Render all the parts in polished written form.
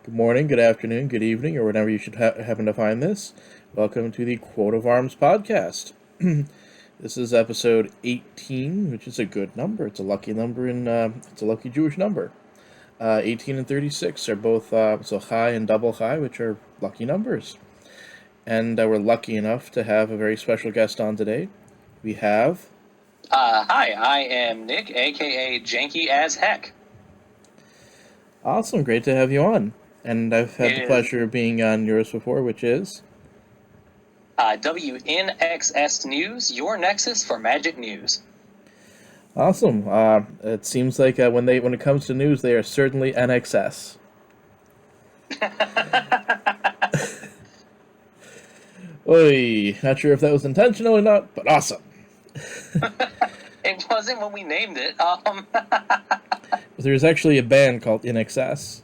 Good morning, good afternoon, good evening, or whenever you should happen to find this. Welcome to the Quote of Arms podcast. This is episode 18, which is a good number. It's a lucky number, it's a lucky Jewish number. 18 and 36 are both so high and double high, which are lucky numbers. And we're lucky enough to have a very special guest on today. We have... Hi, I am Nick, aka Janky as heck. Awesome, great to have you on. And I've had the pleasure of being on yours before, which is... WNXS News, your nexus for magic news. Awesome. It seems like when it comes to news, they are certainly NXS. Oy, not sure if that was intentional or not, but awesome. It wasn't when we named it. There's actually a band called INXS.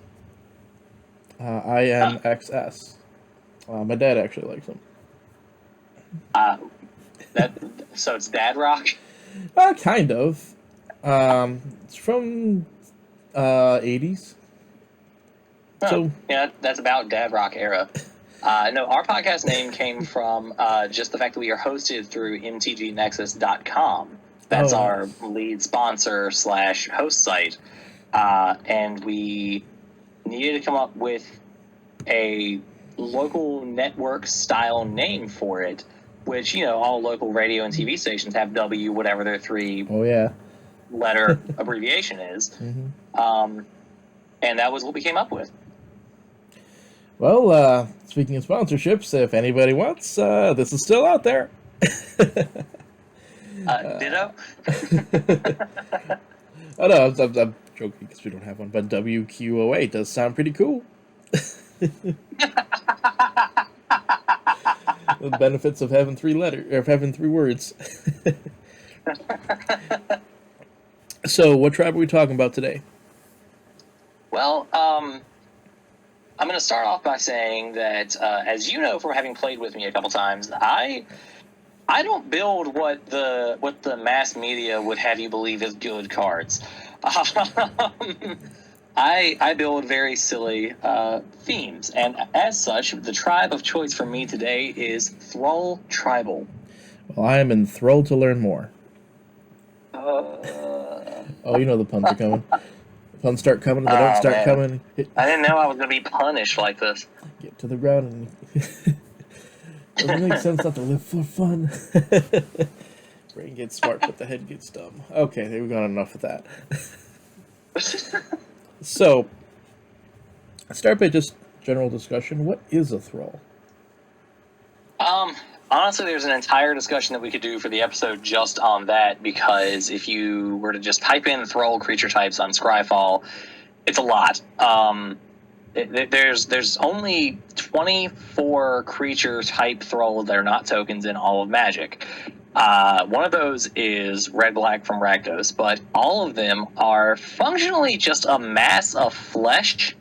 INXS. My dad actually likes them. So it's dad rock? Kind of. It's from 80s. Huh. So yeah, that's about dad rock era. No, our podcast name came from just the fact that we are hosted through mtgnexus.com. That's our lead sponsor / host site. And we needed to come up with a local network style name for it, which, all local radio and TV stations have W, whatever their letter abbreviation is. Mm-hmm. And that was what we came up with. Well, speaking of sponsorships, if anybody wants, this is still out there. Ditto? Oh, no, I'm joking because we don't have one, but WQOA does sound pretty cool. The benefits of having three words. So, what tribe are we talking about today? Well, I'm going to start off by saying that, as you know from having played with me a couple times, I don't build what the mass media would have you believe is good cards. I build very silly themes, and as such, the tribe of choice for me today is Thrull Tribal. Well, I am enthralled to learn more. Oh, you know the puns are coming. The puns start coming, and they don't start coming. I didn't know I was going to be punished like this. Get to the ground and... Doesn't make sense not to live for fun. Brain gets smart, but the head gets dumb. Okay, we've gone enough of that. So, let's start by just general discussion. What is a Thrull? Honestly, there's an entire discussion that we could do for the episode just on that, because if you were to just type in Thrull creature types on Scryfall, it's a lot. There's only 24 creature type Thrulls that are not tokens in all of Magic. One of those is Red-Black from Rakdos, but all of them are functionally just a mass of flesh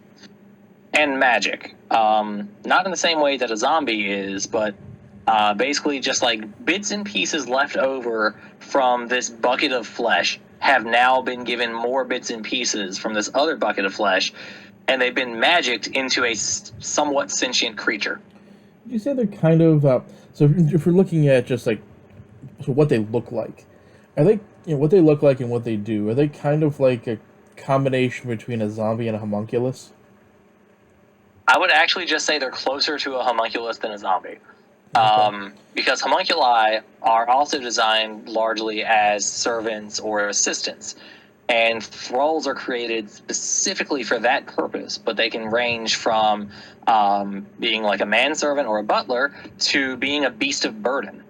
and magic. Not in the same way that a zombie is, but basically just like bits and pieces left over from this bucket of flesh have now been given more bits and pieces from this other bucket of flesh, and they've been magicked into a somewhat sentient creature. Would you say they're kind of... so if we're looking at just like... So what they look like, are they, what they look like and what they do, are they kind of like a combination between a zombie and a homunculus? I would actually just say they're closer to a homunculus than a zombie. Okay. Because homunculi are also designed largely as servants or assistants. And Thrulls are created specifically for that purpose, but they can range from being like a manservant or a butler to being a beast of burden.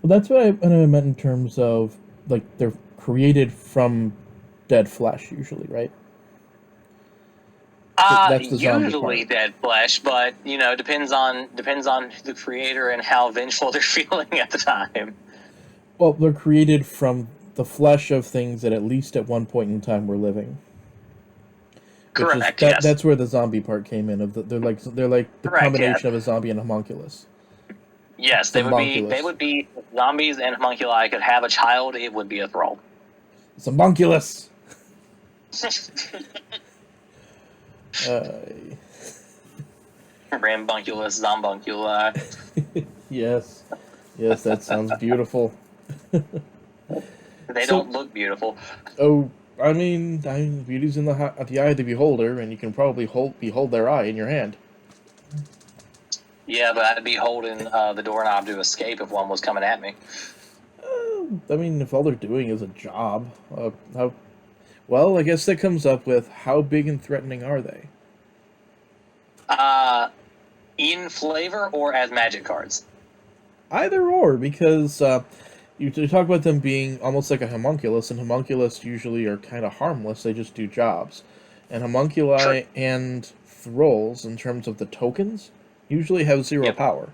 Well, that's what I meant in terms of, like, they're created from dead flesh, usually, right? That's the usually dead flesh, but, depends on the creator and how vengeful they're feeling at the time. Well, they're created from the flesh of things that at least at one point in time were living. Correct, yes. That's where the zombie part came in. They're like the Correct, combination of a zombie and a homunculus. Yes, they would be zombies and homunculi could have a child, it would be a Thrull. Zombunculi. Rambunculus, zombunculi. Yes. Yes, that sounds beautiful. They So, don't look beautiful. oh, I mean, beauty's in the eye of the beholder, and you can probably behold their eye in your hand. Yeah, but I'd be holding the doorknob to escape if one was coming at me. I mean, if all they're doing is a job, well, I guess that comes up with how big and threatening are they? In flavor or as magic cards? Either or, because you talk about them being almost like a homunculus, and homunculus usually are kind of harmless. They just do jobs. And homunculi Sure. and thrulls, in terms of the tokens, usually have zero Yep. power.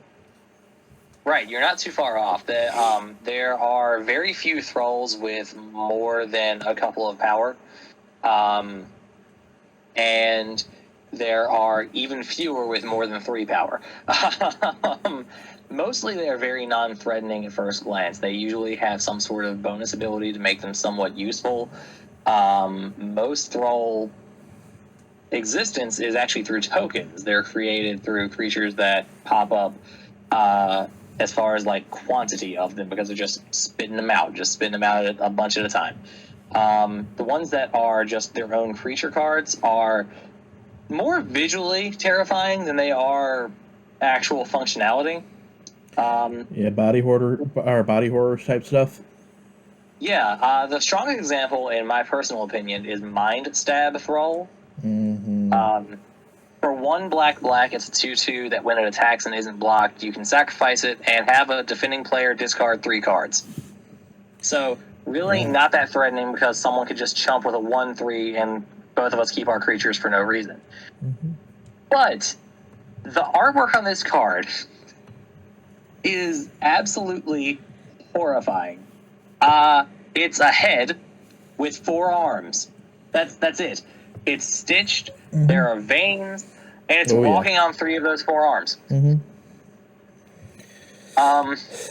Right, you're not too far off. There are very few Thrulls with more than a couple of power. And there are even fewer with more than 3 power. Mostly they are very non-threatening at first glance. They usually have some sort of bonus ability to make them somewhat useful. Most Thrall existence is actually through tokens. They're created through creatures that pop up as far as like quantity of them, because they're just spitting them out a bunch at a time. The ones that are just their own creature cards are more visually terrifying than they are actual functionality. Yeah, body horror type stuff. Yeah, the strongest example, in my personal opinion, is Mind Stab Thrall. Mm-hmm. For 1 black, it's a 2/2 that when it attacks and isn't blocked, you can sacrifice it and have a defending player discard 3 cards. So, really not that threatening, because someone could just chump with a 1/3 and both of us keep our creatures for no reason. Mm-hmm. But the artwork on this card is absolutely horrifying. It's a head with 4 arms. That's it. It's stitched. Mm-hmm. There are veins, and it's walking on 3 of those 4 arms. Mm-hmm.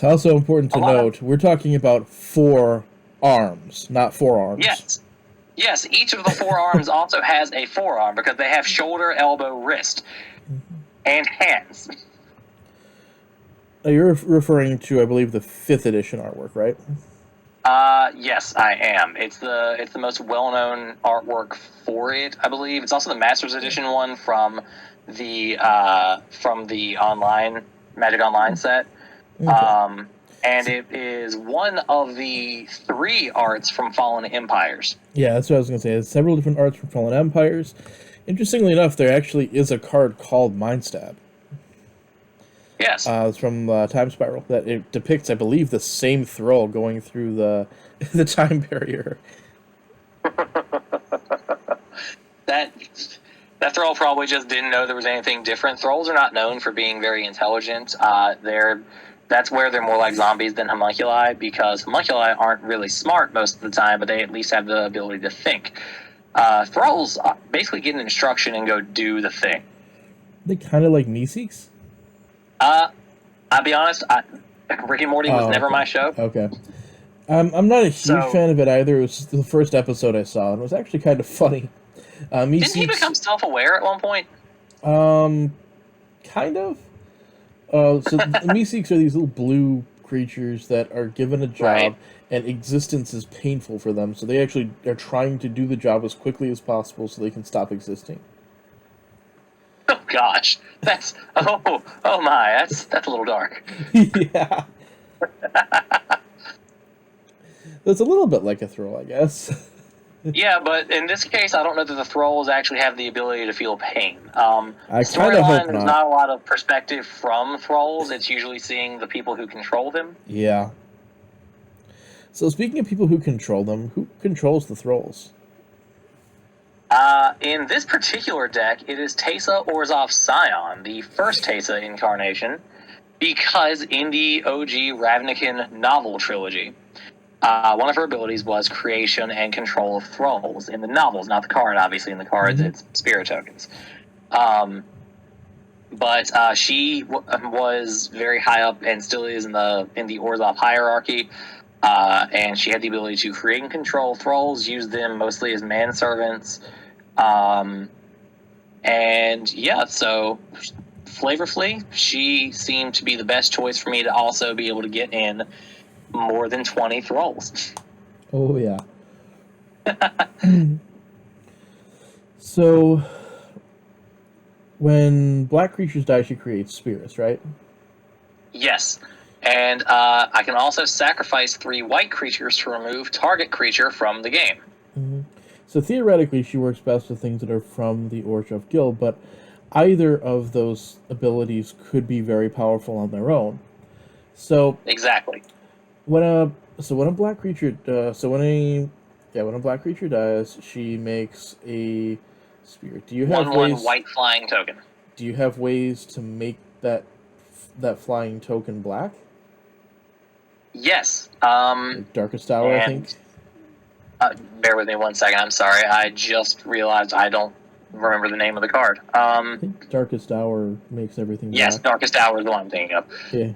Also important to note, we're talking about 4 arms, not forearms. Yes, each of the 4 arms also has a forearm, because they have shoulder, elbow, wrist, and hands. You're referring to, I believe, the 5th edition artwork, right? Yes, I am. It's the most well-known artwork for it, I believe. It's also the Masters Edition one from the online Magic Online set. Okay. And it is one of the 3 arts from Fallen Empires. Yeah, that's what I was going to say. There's several different arts from Fallen Empires. Interestingly enough, there actually is a card called Mind Stab. Yes. It's from Time Spiral. That it depicts, I believe, the same Thrull going through the time barrier. That Thrull probably just didn't know there was anything different. Thrulls are not known for being very intelligent. That's where they're more like zombies than homunculi, because homunculi aren't really smart most of the time, but they at least have the ability to think. Thrulls basically get an instruction and go do the thing. They kind of like Meeseeks? I'll be honest, Rick and Morty was never my show. Okay. I'm not a huge fan of it either. It was the first episode I saw, and it was actually kind of funny. Didn't he become self-aware at one point? Kind of. So the Meeseeks are these little blue creatures that are given a job, and existence is painful for them, so they actually are trying to do the job as quickly as possible so they can stop existing. Oh gosh, that's my, that's a little dark. Yeah. That's a little bit like a Thrull, I guess. Yeah, but in this case, I don't know that the Thrulls actually have the ability to feel pain. I kind of hope not. There's not a lot of perspective from Thrulls. It's usually seeing the people who control them. Yeah. So speaking of people who control them, who controls the Thrulls? In this particular deck, it is Teysa Orzhov's Scion, the first Teysa incarnation, because in the OG Ravnican novel trilogy, one of her abilities was creation and control of Thrulls. In the novels, not the card, obviously. In the cards, it's spirit tokens. But she was very high up and still is in the Orzhov hierarchy. And she had the ability to create and control Thrulls, use them mostly as manservants, And yeah, so flavorfully, she seemed to be the best choice for me to also be able to get in more than 20 Thrulls. Oh, yeah. So, when black creatures die, she creates spirits, right? Yes. And I can also sacrifice 3 white creatures to remove target creature from the game. Mm-hmm. So theoretically, she works best with things that are from the Orzhov Guild, but either of those abilities could be very powerful on their own. So exactly. When a black creature when a black creature dies, she makes a spirit. Do you have 1/1 white flying token. Do you have ways to make that flying token black? Yes. Like Darkest Hour, I think. Bear with me 1 second. I'm sorry. I just realized I don't remember the name of the card. I think Darkest Hour makes everything black. Yes, Darkest Hour is the one I'm thinking of. Yeah.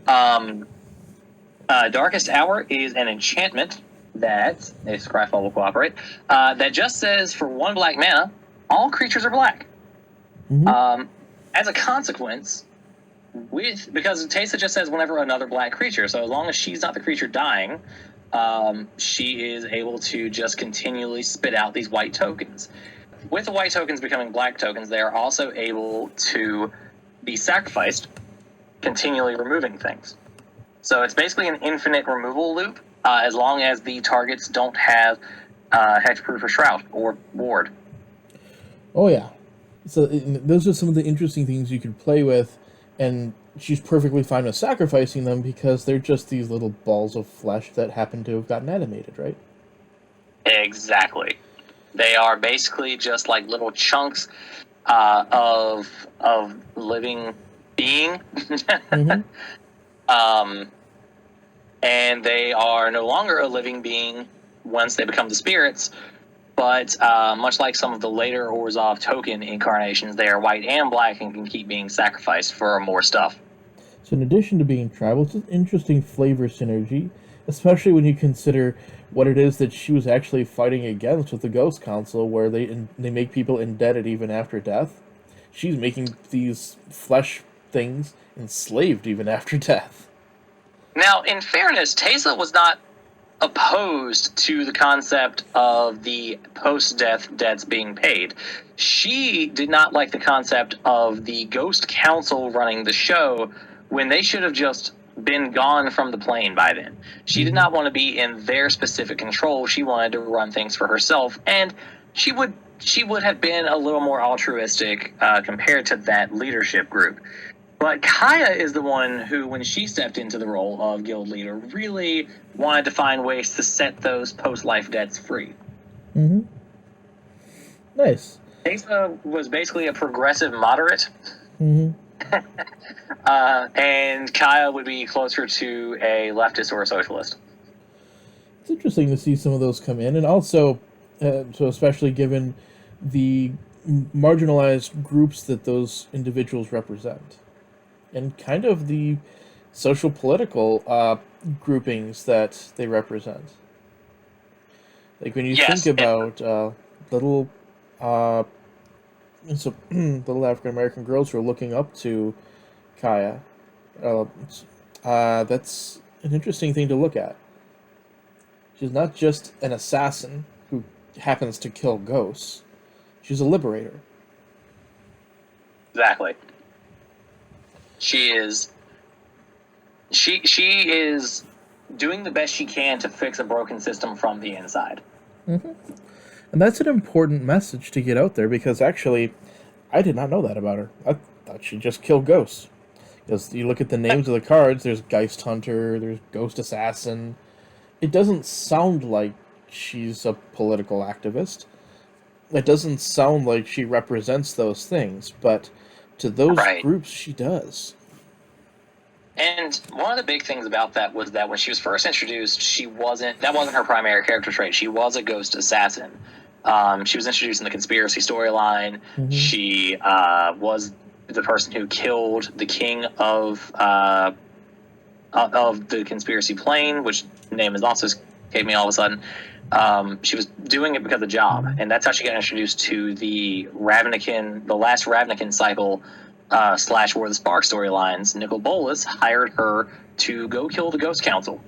Darkest Hour is an enchantment that, if Scryfall will cooperate, that just says for 1 black mana, all creatures are black. Mm-hmm. As a consequence, because Teysa just says whenever another black creature, so as long as she's not the creature dying, she is able to just continually spit out these white tokens. With the white tokens becoming black tokens, they are also able to be sacrificed, continually removing things. So it's basically an infinite removal loop, as long as the targets don't have hexproof or shroud or ward. Oh yeah. So those are some of the interesting things you could play with, and she's perfectly fine with sacrificing them because they're just these little balls of flesh that happen to have gotten animated, right? Exactly. They are basically just like little chunks of living being. Mm-hmm. And they are no longer a living being once they become the spirits, but much like some of the later Orzhov token incarnations, they are white and black and can keep being sacrificed for more stuff. So in addition to being tribal, it's an interesting flavor synergy, especially when you consider what it is that she was actually fighting against with the Ghost Council, where they make people indebted even after death. She's making these flesh things enslaved even after death. Now, in fairness, Teysa was not opposed to the concept of the post-death debts being paid. She did not like the concept of the Ghost Council running the show when they should have just been gone from the plane by then. She did not want to be in their specific control. She wanted to run things for herself, and she would have been a little more altruistic compared to that leadership group. But Kaya is the one who, when she stepped into the role of guild leader, really wanted to find ways to set those post-life debts free. Mm-hmm. Nice. Teysa was basically a progressive moderate. Mm-hmm. And Kaya would be closer to a leftist or a socialist. It's interesting to see some of those come in, and also, so especially given the marginalized groups that those individuals represent, and kind of the social political groupings that they represent. Like when you think about little little African American girls who are looking up to Kaya, that's an interesting thing to look at. She's not just an assassin who happens to kill ghosts. She's a liberator. Exactly. She is doing the best she can to fix a broken system from the inside. Mm-hmm. And that's an important message to get out there, because actually, I did not know that about her. I thought she just killed ghosts. Because you look at the names of the cards, there's Geist Hunter, there's Ghost Assassin. It doesn't sound like she's a political activist. It doesn't sound like she represents those things, but to those groups, she does. And one of the big things about that was that when she was first introduced, that wasn't her primary character trait. She was a ghost assassin. She was introduced in the conspiracy storyline. Mm-hmm. She was the person who killed the king of the conspiracy plane, which name is also escaped me all of a sudden. She was doing it because of job, and that's how she got introduced to the last Ravnican cycle / War of the Spark storylines. Nicol Bolas hired her to go kill the Ghost Council.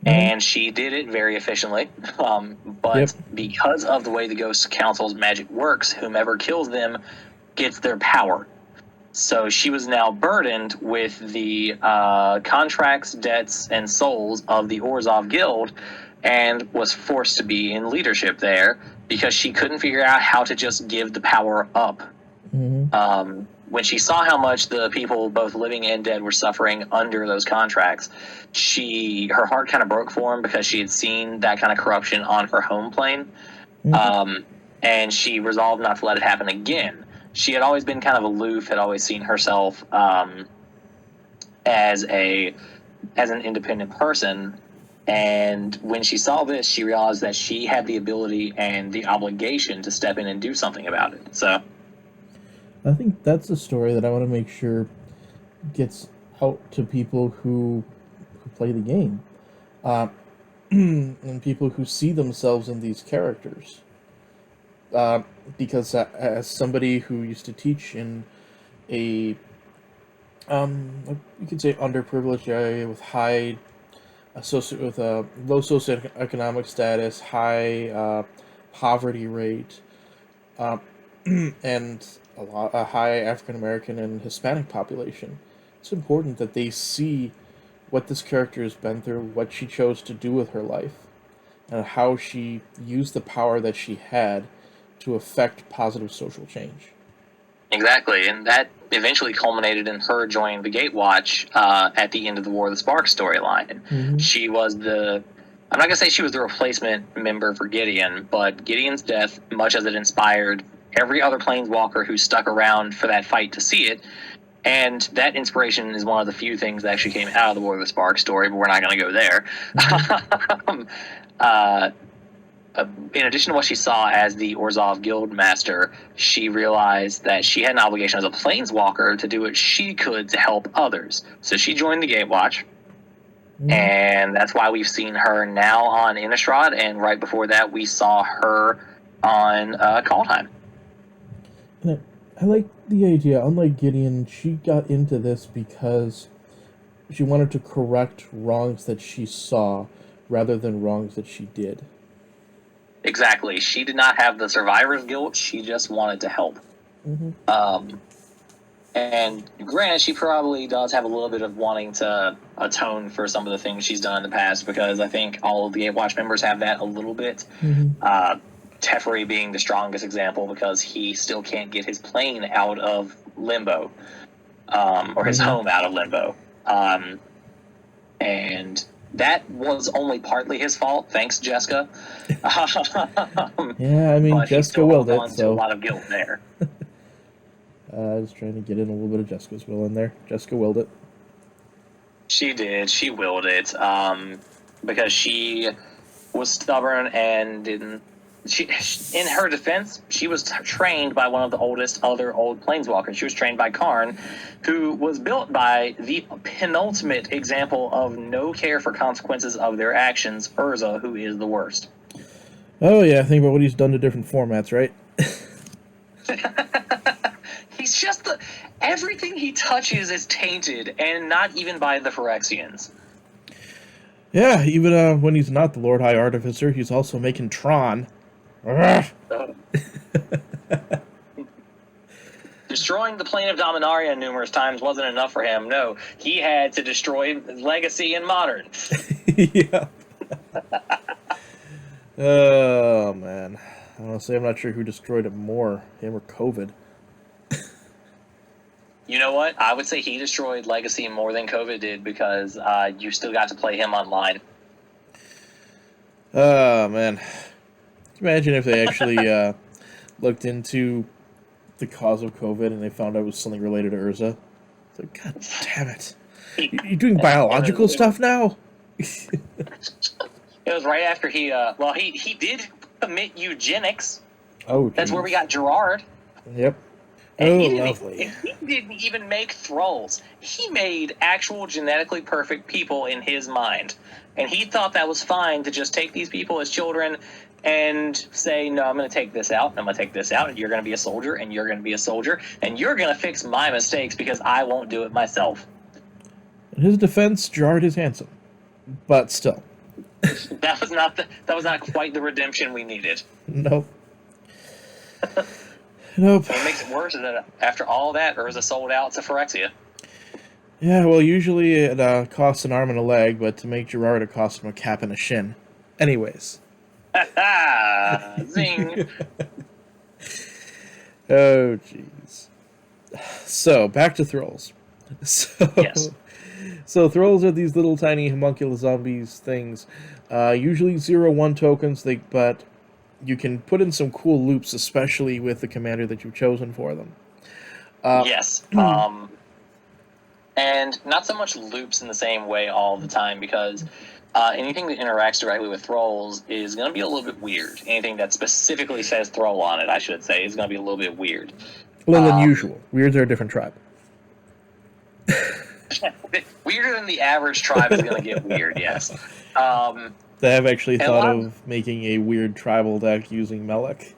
And she did it very efficiently. But because of the way the Ghost Council's magic works, whomever kills them gets their power. So she was now burdened with the contracts, debts, and souls of the Orzhov Guild, and was forced to be in leadership there because she couldn't figure out how to just give the power up. When she saw how much the people, both living and dead, were suffering under those contracts, her heart kind of broke for him because she had seen that kind of corruption on her home plane, and she resolved not to let it happen again. She had always been kind of aloof, had always seen herself as an independent person, and when she saw this, she realized that she had the ability and the obligation to step in and do something about it. So I think that's a story that I want to make sure gets out to people who play the game, and people who see themselves in these characters. Because as somebody who used to teach in a, you could say underprivileged area with low socioeconomic status, high poverty rate, and a high African American and Hispanic population, it's important that they see what this character has been through, what she chose to do with her life, and how she used the power that she had to affect positive social change. Exactly, and that eventually culminated in her joining the Gatewatch at the end of the War of the Spark storyline. She was I'm not going to say she was the replacement member for Gideon, but Gideon's death, much as it inspired every other Planeswalker who stuck around for that fight to see it, and that inspiration is one of the few things that actually came out of the War of the Spark story, but we're not going to go there. In addition to what she saw as the Orzhov Guild Master, she realized that she had an obligation as a Planeswalker to do what she could to help others. So she joined the Gatewatch, and that's why we've seen her now on Innistrad, and right before that we saw her on Kaldheim. I like the idea. Unlike Gideon, she got into this because she wanted to correct wrongs that she saw rather than wrongs that she did. Exactly. She did not have the survivor's guilt. She just wanted to help. And granted, she probably does have a little bit of wanting to atone for some of the things she's done in the past, because I think all of the Gatewatch members have that a little bit. Teferi being the strongest example, because he still can't get his plane out of limbo, or his home out of limbo. And that was only partly his fault, thanks, Jessica. Yeah, I mean, Jessica willed it, so a lot of guilt there. I was trying to get in a little bit of Jessica's will in there. Jessica willed it. She did. She willed it, because she was stubborn and didn't. In her defense, she was trained by one of the oldest other old Planeswalkers. She was trained by Karn, who was built by the penultimate example of no care for consequences of their actions, Urza, who is the worst. Oh yeah, think about what he's done to different formats, right? He's just everything he touches is tainted, and not even by the Phyrexians. Yeah, even when he's not the Lord High Artificer, he's also making Tron. Destroying the plane of Dominaria numerous times wasn't enough for him. No, he had to destroy Legacy and Modern. Yeah. Oh, man. Honestly, I'm not sure who destroyed it more, him or COVID. You know what? I would say he destroyed Legacy more than COVID did, because you still got to play him online. Oh, man. Imagine if they actually looked into the cause of COVID and they found out it was something related to Urza. It's like, God damn it. You're doing biological stuff now? It was right after he did commit eugenics. Oh, That's where we got Gerard. Yep. And lovely. he didn't even make Thrulls. He made actual genetically perfect people in his mind. And he thought that was fine to just take these people as children and say, no, I'm going to take this out, and I'm going to take this out, and you're going to be a soldier, and you're going to be a soldier, and you're going to fix my mistakes because I won't do it myself. In his defense, Gerard is handsome. But still. That was not quite the redemption we needed. Nope. Nope. What makes it worse is that after all that, Urza sold out to Phyrexia. Yeah, well, usually it costs an arm and a leg, but to make Gerard, it costs him a cap and a shin. Anyways. Zing! Oh, jeez. So, back to Thrulls. Yes. So, Thrulls are these little tiny homunculus zombies things. Usually 0-1 tokens, but you can put in some cool loops, especially with the commander that you've chosen for them. Yes. And not so much loops in the same way all the time, because anything that interacts directly with Thrulls is going to be a little bit weird. Anything that specifically says Thrull on it, I should say, is going to be a little bit weird. A little unusual. Weirds are a different tribe. Weirder than the average tribe is going to get weird, yes. They have actually thought of making a weird tribal deck using Melek.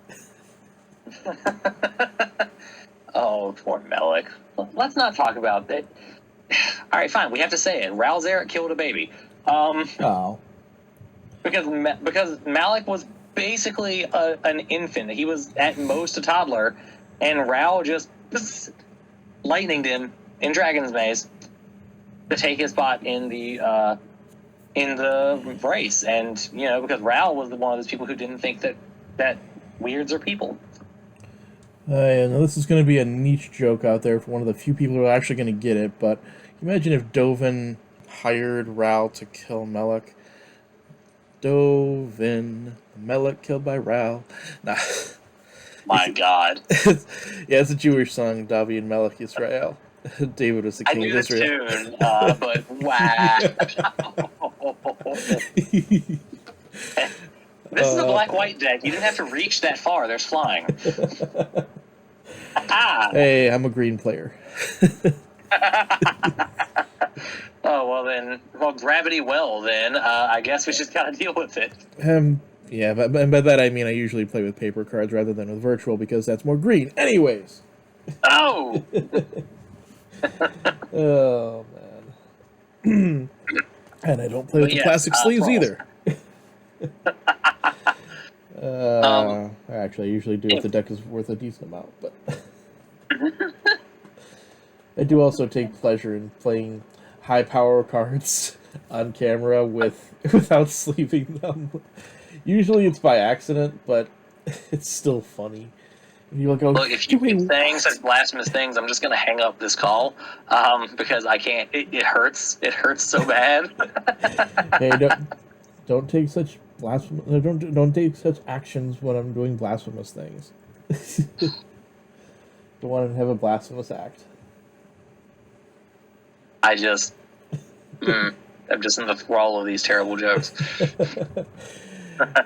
Oh, poor Melek. Let's not talk about that. All right, fine. We have to say it. Ralzeric killed a baby. Because Malek was basically an infant. He was at most a toddler, and Ral just lightninged him in Dragon's Maze to take his spot in the race. And because Ral was one of those people who didn't think that weirds are people. Yeah, now this is going to be a niche joke out there for one of the few people who are actually going to get it, but imagine if Dovin hired Ral to kill Melek. Dovin, Melek killed by Ral. Nah. My God. Yeah, it's a Jewish song, Davi and Melek Yisrael. David was the king of Israel. I knew the tune, but wow. This is a black-white deck. You didn't have to reach that far. There's flying. Hey, I'm a green player. Well, gravity then. I guess we just gotta deal with it. Yeah, but by that I mean I usually play with paper cards rather than with virtual because that's more green. Anyways. Oh! Oh, man. And I don't play with the plastic sleeves either. Actually, I usually do if the deck is worth a decent amount, but I do also take pleasure in playing high power cards on camera without sleeving them. Usually it's by accident, but it's still funny. And you're like, oh, look, if you keep saying such blasphemous things, I'm just going to hang up this call because I can't. It hurts. It hurts so bad. Hey, don't take such blasphemous. Don't take such actions when I'm doing blasphemous things. Don't want to have a blasphemous act. I'm just in the thrall of these terrible jokes.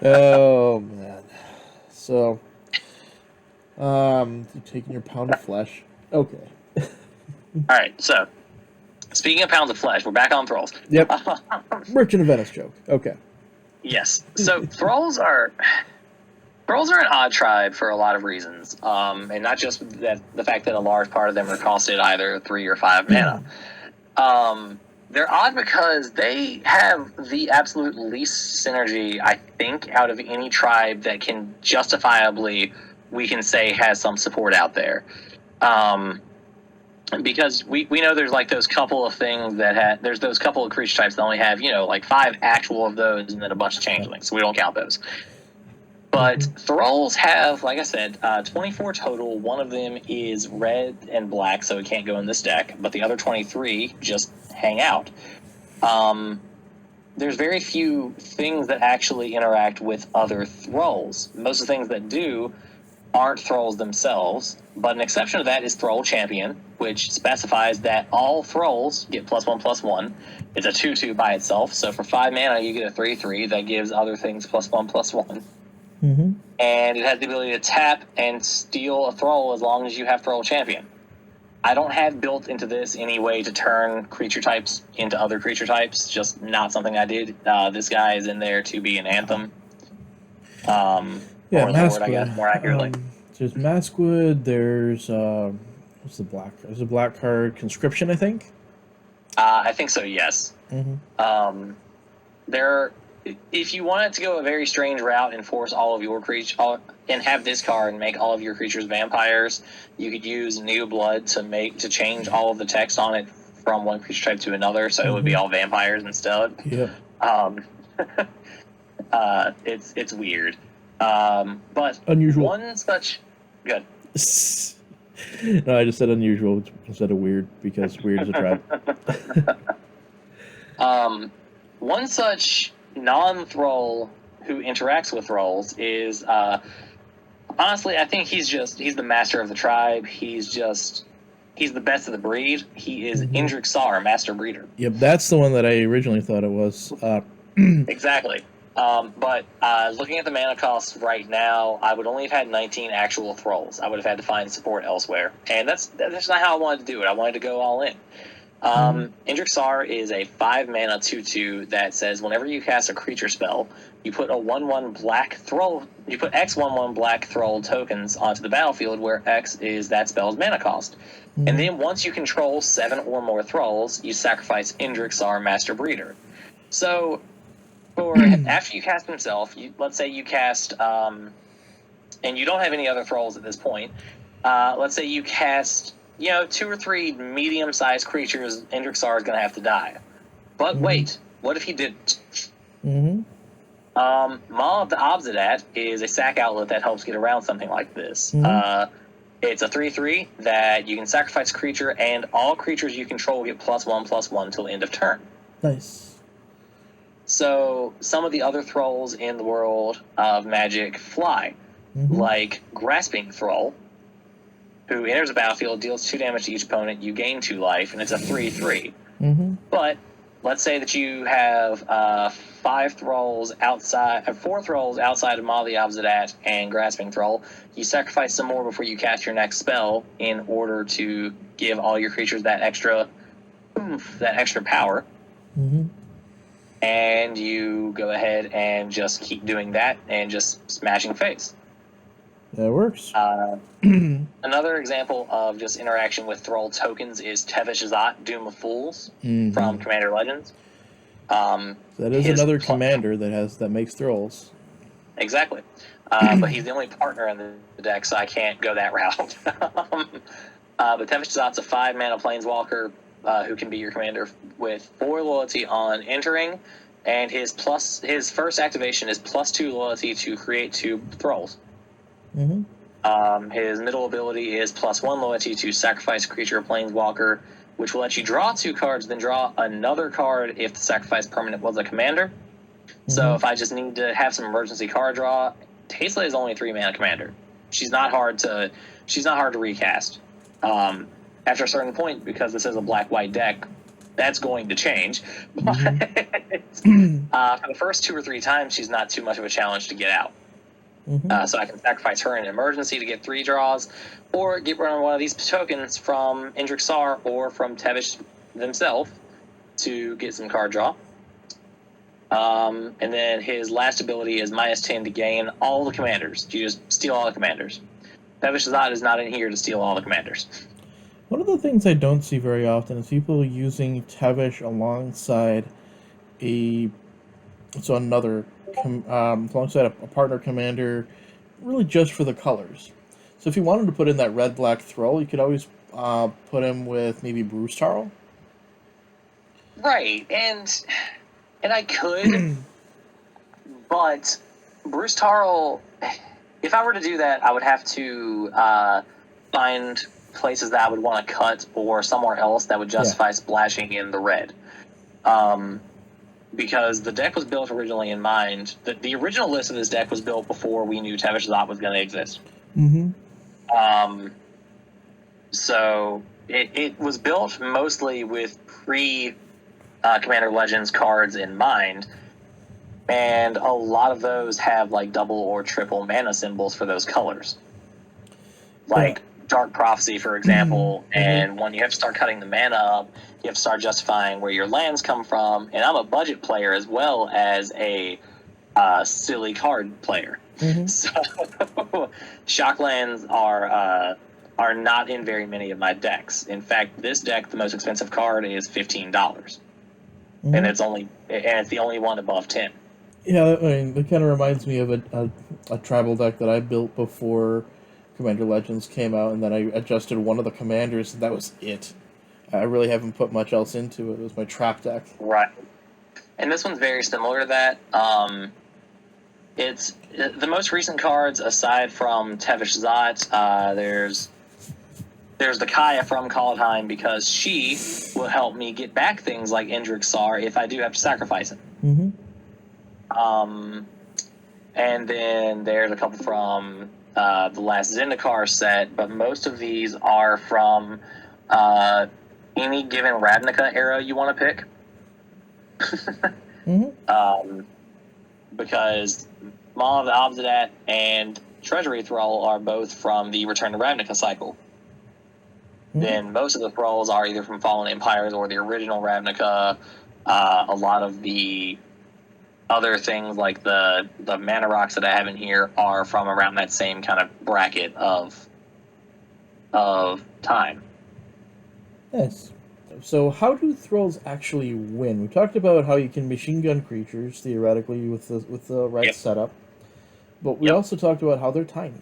Oh man. So, you're taking your pound of flesh. Okay. All right. So, speaking of pounds of flesh, we're back on Thrulls. Yep. Merchant of Venice joke. Okay. Yes. So Thrulls are an odd tribe for a lot of reasons, and not just the fact that a large part of them are costed either 3 or 5 mana. They're odd because they have the absolute least synergy, I think, out of any tribe that can justifiably, we can say, has some support out there. Because we know there's like those couple of things there's those couple of creature types that only have, like 5 actual of those and then a bunch of changelings, so we don't count those. But Thrulls have, like I said, 24 total. One of them is red and black, so it can't go in this deck, but the other 23 just hang out. There's very few things that actually interact with other Thrulls. Most of the things that do aren't Thrulls themselves, but an exception to that is Thrull Champion, which specifies that all Thrulls get +1/+1. It's a 2/2 by itself, so for 5 mana you get a 3/3 that gives other things +1/+1. Mm-hmm. and it has the ability to tap and steal a Thrall as long as you have Thrall Champion. I don't have built into this any way to turn creature types into other creature types, just not something I did. This guy is in there to be an Anthem. Yeah, or Maskwood. Lord, I guess, more accurately. There's Maskwood, there's, what's the black? There's a black card, Conscription, I think? I think so, yes. Mm-hmm. If you wanted to go a very strange route and force all of your creatures, and have this card and make all of your creatures vampires, you could use New Blood to change all of the text on it from one creature type to another, so it would be all vampires instead. Yep. It's weird. But unusual. One such good. No, I just said unusual instead of weird because weird is a tribe. One such non-Thrall who interacts with Thralls is honestly, I think he's the master of the tribe. He's the best of the breed. He is Indrik Sar, Master Breeder. Yep, that's the one that I originally thought it was. Exactly. But looking at the mana costs right now, I would only have had 19 actual Thralls. I would have had to find support elsewhere. And that's not how I wanted to do it. I wanted to go all in. Indrik Sar is a 5-mana 2/2 that says whenever you cast a creature spell, you put a 1/1 black Thrall. You put X 1/1 black Thrall tokens onto the battlefield, where X is that spell's mana cost. And then once you control 7 or more Thralls, you sacrifice Indrik Sar, Master Breeder. So, after you cast himself, let's say you cast, and you don't have any other Thralls at this point. Let's say you cast, 2 or 3 medium-sized creatures. Indrik Sar is going to have to die. But wait, what if he didn't? Maw of the Obsidat is a sack outlet that helps get around something like this. It's a 3/3 that you can sacrifice a creature, and all creatures you control get +1/+1 till end of turn. Nice. So some of the other Thralls in the world of Magic fly, like Grasping Thrall, who enters a battlefield, deals 2 damage to each opponent, you gain 2 life, and it's a 3/3. But let's say that you have 4 Thralls outside of Maw of the Obsidat and Grasping Thrall. You sacrifice some more before you cast your next spell in order to give all your creatures that extra power. And you go ahead and just keep doing that and just smashing face. That works. Another example of just interaction with Thrall tokens is Tevesh Azat, Doom of Fools, from Commander Legends. That is another commander that makes Thralls. Exactly. But he's the only partner in the deck, so I can't go that route. But Tevesh Azat's a 5-mana planeswalker who can be your commander with 4 loyalty on entering, and his first activation is +2 loyalty to create 2 Thralls. His middle ability is +1 loyalty to sacrifice a creature or planeswalker, which will let you draw 2 cards, then draw another card if the sacrifice permanent was a commander. So if I just need to have some emergency card draw, Tasla is only a 3-mana commander. She's not hard to recast. After a certain point, because this is a black-white deck, that's going to change. But for the first 2 or 3 times, she's not too much of a challenge to get out. So I can sacrifice her in an emergency to get 3 draws, or get rid of one of these tokens from Indrik Sar or from Tevesh themselves to get some card draw. And then his last ability is -10 to gain all the commanders. You just steal all the commanders. Tevesh Azat is not in here to steal all the commanders. One of the things I don't see very often is people using Tevesh alongside alongside a partner commander, really just for the colors. So if you wanted to put in that red-black Thrall, you could always put him with maybe Bruce Tarl. Right, and I could, but Bruce Tarl, if I were to do that, I would have to find places that I would want to cut, or somewhere else that would justify splashing in the red. Because the deck was built originally in mind. The original list of this deck was built before we knew Tevesh Azat was going to exist. So it was built mostly with pre-Commander Legends cards in mind. And a lot of those have like double or triple mana symbols for those colors. Like Dark Prophecy, for example, and when you have to start cutting the mana up, you have to start justifying where your lands come from. And I'm a budget player as well as a silly card player. So shock lands are not in very many of my decks. In fact, this deck, the most expensive card is $15, and it's the only one above 10. Yeah, I mean, it kind of reminds me of a tribal deck that I built before Commander Legends came out, and then I adjusted one of the commanders, and that was it. I really haven't put much else into it. It was my trap deck. Right. And this one's very similar to that. It's the most recent cards, aside from Tevish Zot, there's the Kaya from Kaldheim, because she will help me get back things like Indrik Sar if I do have to sacrifice him. And then there's a couple from the last Zendikar set, but most of these are from any given Ravnica era you want to pick. Because Maw of the Obsidat and Treasury Thrall are both from the Return to Ravnica cycle. Then most of the Thralls are either from Fallen Empires or the original Ravnica. A lot of the other things like the mana rocks that I have in here are from around that same kind of bracket of time. Yes. So how do Thralls actually win? We talked about how you can machine gun creatures theoretically with the right setup, but we also talked about how they're tiny.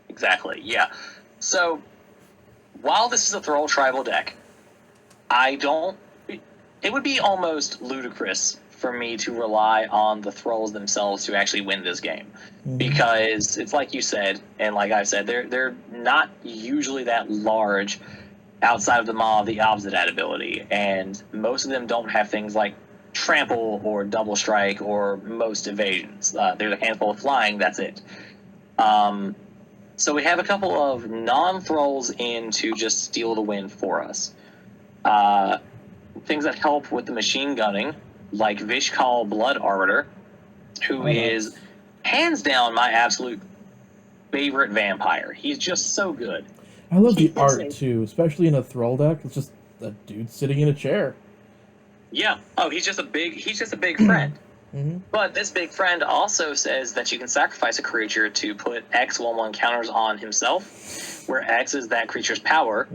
Exactly. Yeah. So while this is a Thrall tribal deck, it would be almost ludicrous for me to rely on the Thralls themselves to actually win this game. Because it's like you said, and like I said, they're not usually that large outside of the Maw of the Obsidat ability, and most of them don't have things like trample or double strike or most evasions. There's a handful of flying, that's it. So we have a couple of non-Thralls in to just steal the win for us. Things that help with the machine gunning, like Vishkal Blood Arbiter, who is hands down my absolute favorite vampire. He's just so good. I love the art too, especially in a Thrall deck. It's just a dude sitting in a chair. Yeah. Oh, he's just a big friend. But this big friend also says that you can sacrifice a creature to put X 1/1 counters on himself, where X is that creature's power.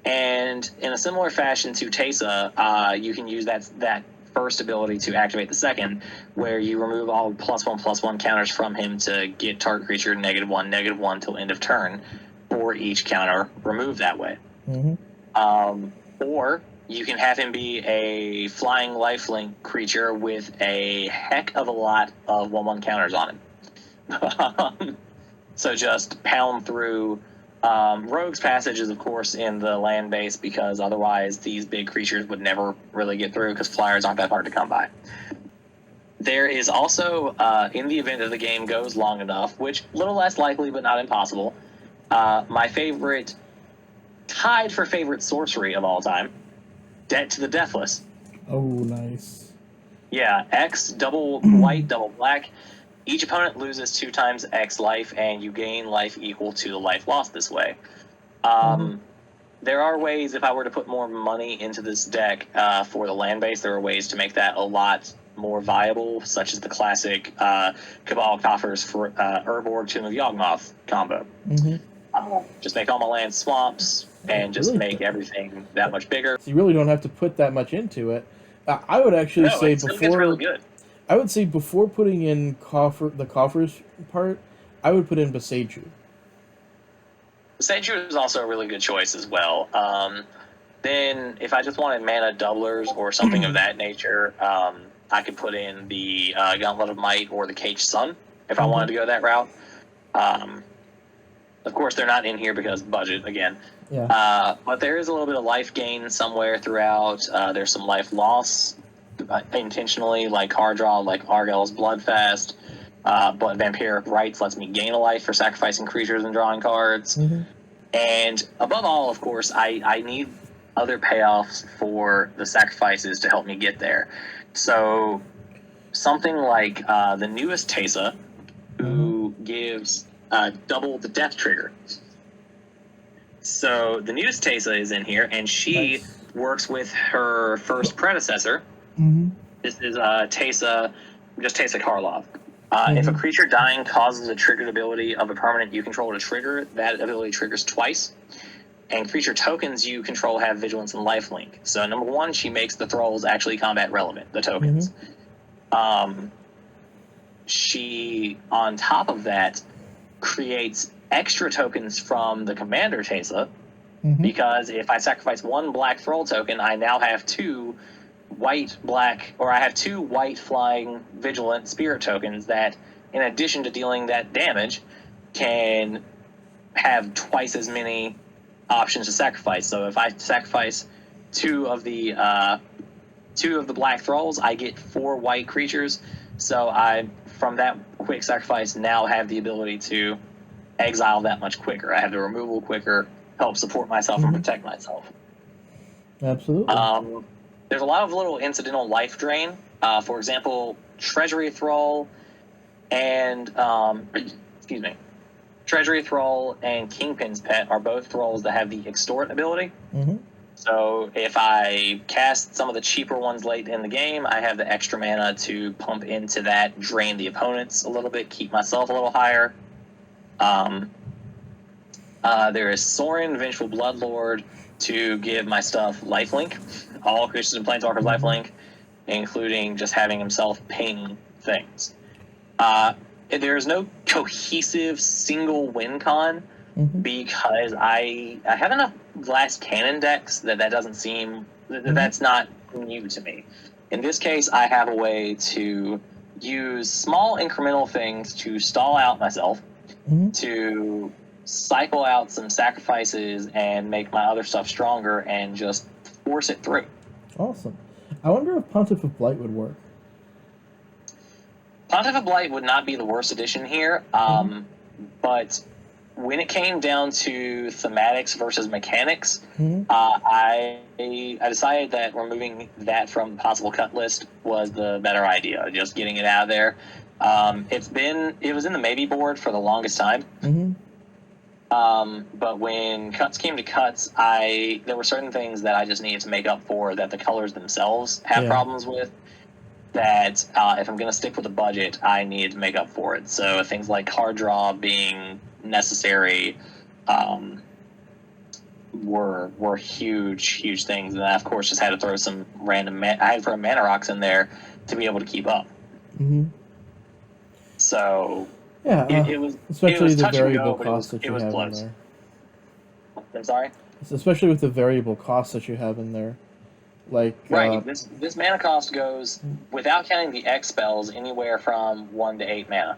And in a similar fashion to Teysa, you can use that first ability to activate the second, where you remove all +1/+1 counters from him to get target creature -1/-1 till end of turn for each counter removed that way. Or you can have him be a flying lifelink creature with a heck of a lot of 1/1 counters on him. So just pound through. Rogue's Passage is, of course, in the land base, because otherwise these big creatures would never really get through, because flyers aren't that hard to come by. There is also, in the event that the game goes long enough, which a little less likely but not impossible, my favorite, tied for favorite sorcery of all time, Debt to the Deathless. Oh, nice. Yeah, X, double white, double black. Each opponent loses 2 times X life, and you gain life equal to the life lost this way. There are ways, if I were to put more money into this deck for the land base, there are ways to make that a lot more viable, such as the classic Cabal Coffers for Urborg Tomb of Yawgmoth combo. Just make all my lands swamps, and just make everything that much bigger. So you really don't have to put that much into it. I would actually say it's really good. I would say before putting in the coffers part, I would put in Beseiju. Beseiju is also a really good choice as well. Then, if I just wanted mana doublers or something of that nature, I could put in the Gauntlet of Might or the Caged Sun if I wanted to go that route. Of course, they're not in here because budget, again. Yeah. But there is a little bit of life gain somewhere throughout. There's some life loss intentionally, like card draw, like Argyll's Bloodfast. But Vampiric Rites lets me gain a life for sacrificing creatures and drawing cards. And above all, of course, I need other payoffs for the sacrifices to help me get there. So something like the newest Tesa, who gives double the death trigger. So the newest Tesa is in here, and she works with her first predecessor. This is Tesa, just Tesa Karlov. If a creature dying causes a triggered ability of a permanent you control to trigger, that ability triggers twice. And creature tokens you control have vigilance and lifelink. So number one, she makes the Thrulls actually combat relevant, the tokens. She, on top of that, creates extra tokens from the commander Tesa, because if I sacrifice one black Thrall token, I now have two white flying vigilant spirit tokens that, in addition to dealing that damage, can have twice as many options to sacrifice. So if I sacrifice two of the black Thralls, I get 4 white creatures. So I, from that quick sacrifice, now have the ability to exile that much quicker. I have the removal quicker, help support myself and protect myself. Absolutely. There's a lot of little incidental life drain. For example, Treasury Thrall and Treasury Thrall and Kingpin's Pet are both Thralls that have the Extort ability. So if I cast some of the cheaper ones late in the game, I have the extra mana to pump into that, drain the opponents a little bit, keep myself a little higher. There is Sorin, Vengeful Bloodlord, to give my stuff lifelink. All creatures and planeswalkers lifelink, including just having himself ping things. There's no cohesive single win con, because I have enough glass cannon decks that doesn't seem that's not new to me. In this case, I have a way to use small incremental things to stall out myself, to cycle out some sacrifices and make my other stuff stronger and just force it through. Awesome. I wonder if Pontiff of Blight would work. Pontiff of Blight would not be the worst addition here, but when it came down to thematics versus mechanics, I decided that removing that from the possible cut list was the better idea, just getting it out of there. It was in the maybe board for the longest time. But when cuts came to cuts, there were certain things that I just needed to make up for that the colors themselves have problems with, that if I'm going to stick with the budget, I needed to make up for it. So things like card draw being necessary were huge things. And I, of course, just had to throw some random I had to throw mana rocks in there to be able to keep up. So yeah, it was especially the variable costs that you have in there. I'm sorry? Especially with the variable costs that you have in there. Like this mana cost goes, without counting the X spells, anywhere from 1 to 8 mana.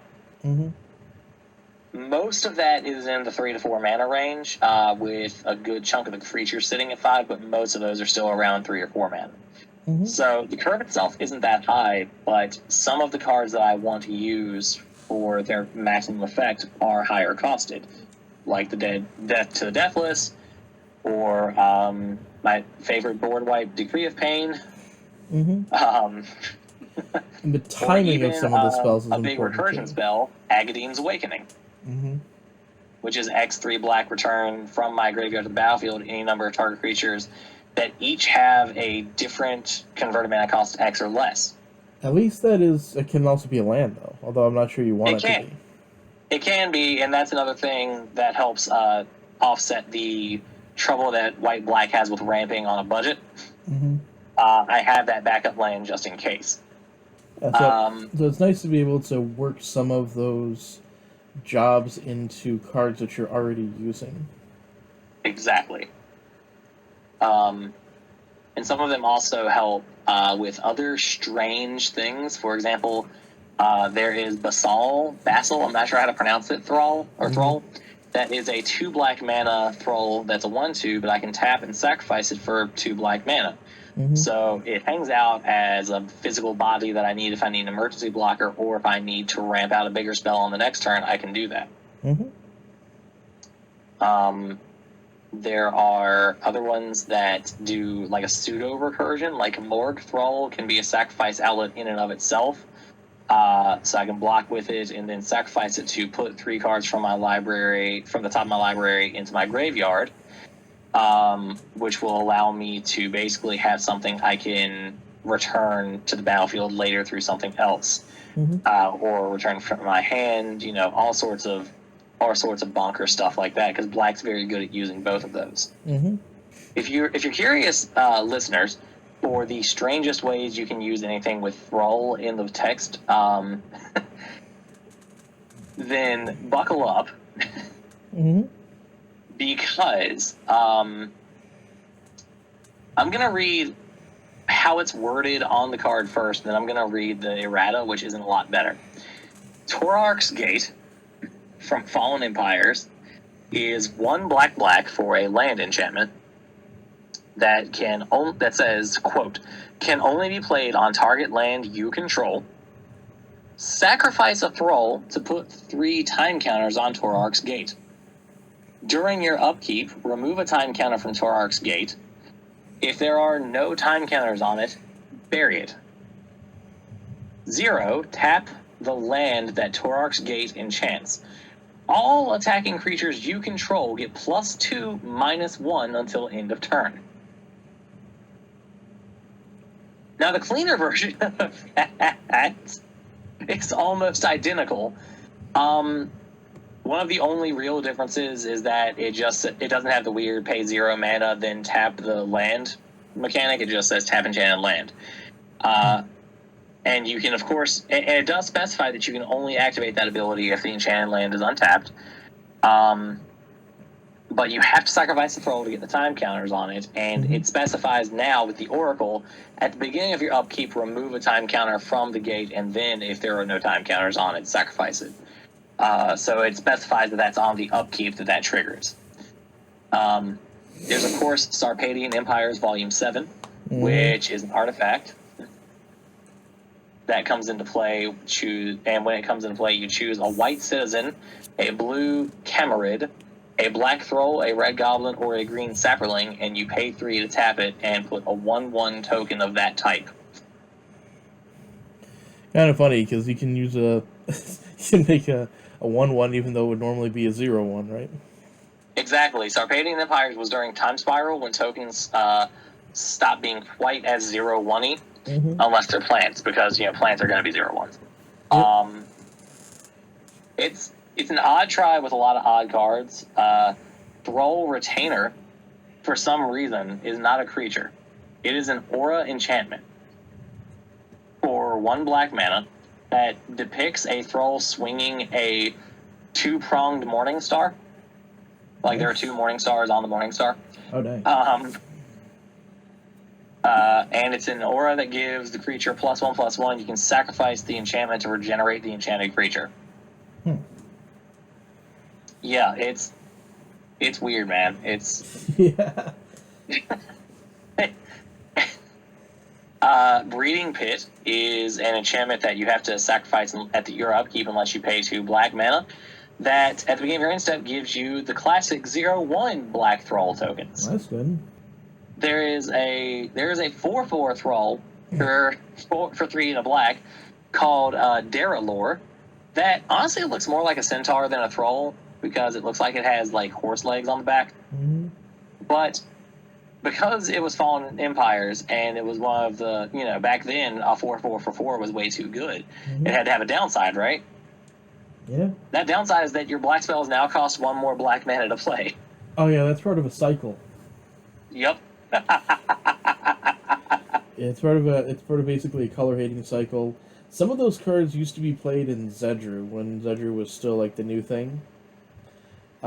Most of that is in the 3 to 4 mana range, with a good chunk of the creatures sitting at 5, but most of those are still around 3 or 4 mana. So the curve itself isn't that high, but some of the cards that I want to use for their maximum effect are higher costed, like the Death to the Deathless, or my favorite board wipe, Decree of Pain. And the timing of some of the spells is a big important recursion spell, Agadine's Awakening, which is X3 black return from my graveyard to the battlefield any number of target creatures that each have a different converted mana cost X or less. At least it can also be a land, though, although I'm not sure you want it to be. It can be, and that's another thing that helps offset the trouble that white-black has with ramping on a budget. I have that backup land just in case. Yeah, so it's nice to be able to work some of those jobs into cards that you're already using. Exactly. And some of them also help with other strange things. For example, there is Basil, I'm not sure how to pronounce it, Thrall. That is a 2 black mana Thrall that's a 1/2, but I can tap and sacrifice it for 2 black mana. So it hangs out as a physical body that I need if I need an emergency blocker, or if I need to ramp out a bigger spell on the next turn, I can do that. There are other ones that do like a pseudo recursion, like Morg Thrall can be a sacrifice outlet in and of itself. So I can block with it and then sacrifice it to put 3 cards from my library, from the top of my library, into my graveyard, which will allow me to basically have something I can return to the battlefield later through something else, or return from my hand. All sorts of bonker stuff like that, because Black's very good at using both of those. If you're curious, listeners, for the strangest ways you can use anything with Thrall in the text, then buckle up. Because I'm going to read how it's worded on the card first, then I'm going to read the errata, which isn't a lot better. Torarch's Gate from Fallen Empires is 1 black for a land enchantment that says, quote, can only be played on target land you control. Sacrifice a Thrall to put 3 time counters on Torarch's Gate. During your upkeep, remove a time counter from Torarch's Gate. If there are no time counters on it, bury it. 0, tap the land that Torarch's Gate enchants. All attacking creatures you control get +2, -1 until end of turn. Now, the cleaner version of that is almost identical. One of the only real differences is that it doesn't have the weird pay 0 mana, then tap the land mechanic. It just says tap enchanted land. And you can, of course, and it does specify that you can only activate that ability if the enchanted land is untapped. But you have to sacrifice the Thrall to get the time counters on it, and it specifies now with the Oracle, at the beginning of your upkeep, remove a time counter from the gate, and then if there are no time counters on it, sacrifice it. So it specifies that that's on the upkeep that triggers. There's, of course, Sarpadian Empires Volume 7, which is an artifact that comes into play. And when it comes into play, you choose a white citizen, a blue Camerid, a black Thrall, a red Goblin, or a green Sapperling, and you pay 3 to tap it and put a 1/1 token of that type. Kind of funny, because you can use you can make a 1/1 even though it would normally be a 0/1, right? Exactly. Sarpadian Empires was during Time Spiral, when tokens stopped being quite as 0/1-y, unless they're plants, because plants are going to be 0/1s. It's an odd try with a lot of odd cards. Thrall Retainer, for some reason, is not a creature. It is an aura enchantment for 1 black mana that depicts a Thrall swinging a 2-pronged Morning Star. Like there are 2 Morning Stars on the Morning Star. Oh, dang. And it's an aura that gives the creature +1/+1. You can sacrifice the enchantment to regenerate the enchanted creature. Yeah, it's weird, man. It's yeah. Breeding Pit is an enchantment that you have to sacrifice at your upkeep unless you pay 2 black mana. That at the beginning of your end step gives you the classic 0/1 black Thrall tokens. Well, that's good. There is a 4/4 Thrall for 3 and a black called Daralore. That honestly looks more like a centaur than a Thrall, because it looks like it has like horse legs on the back. But because it was Fallen Empires and it was one of the, back then a 4/4 for 4 was way too good. It had to have a downside, right? Yeah. That downside is that your black spells now cost 1 more black mana to play. Oh yeah, that's part of a cycle. Yep. It's part of basically a color hating cycle. Some of those cards used to be played in Zedru when Zedru was still like the new thing.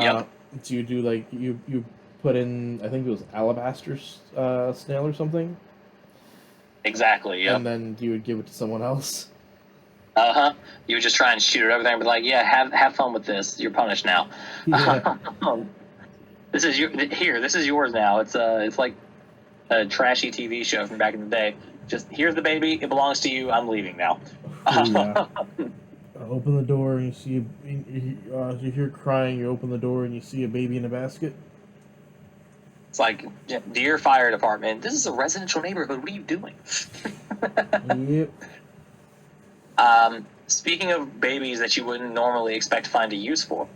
Yep. So you do like you put in, I think it was Alabaster Snail or something. Exactly. Yep. And then you would give it to someone else. You would just try and shoot it over there and be like, "Yeah, have fun with this. You're punished now. Yeah. This is yours now." It's like a trashy TV show from back in the day. Just, here's the baby. It belongs to you. I'm leaving now. Yeah. Open the door and you see you hear crying. You open the door and you see a baby in a basket. It's like, dear fire department, this is a residential neighborhood. What are you doing? Yep. Speaking of babies that you wouldn't normally expect to find a use for,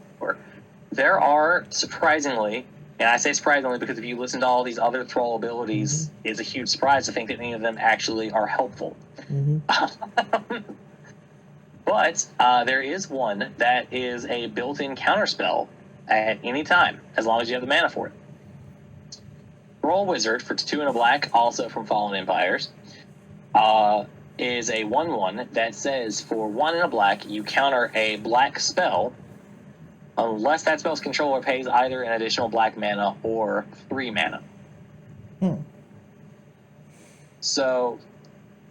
there are surprisingly, and I say surprisingly because if you listen to all these other Thrall abilities, it's a huge surprise to think that any of them actually are helpful. But there is one that is a built-in counterspell at any time, as long as you have the mana for it. Thrall Wizard for 2 and a black, also from Fallen Empires, is a 1/1 that says for 1 and a black, you counter a black spell unless that spell's controller pays either an additional black mana or 3 mana. So,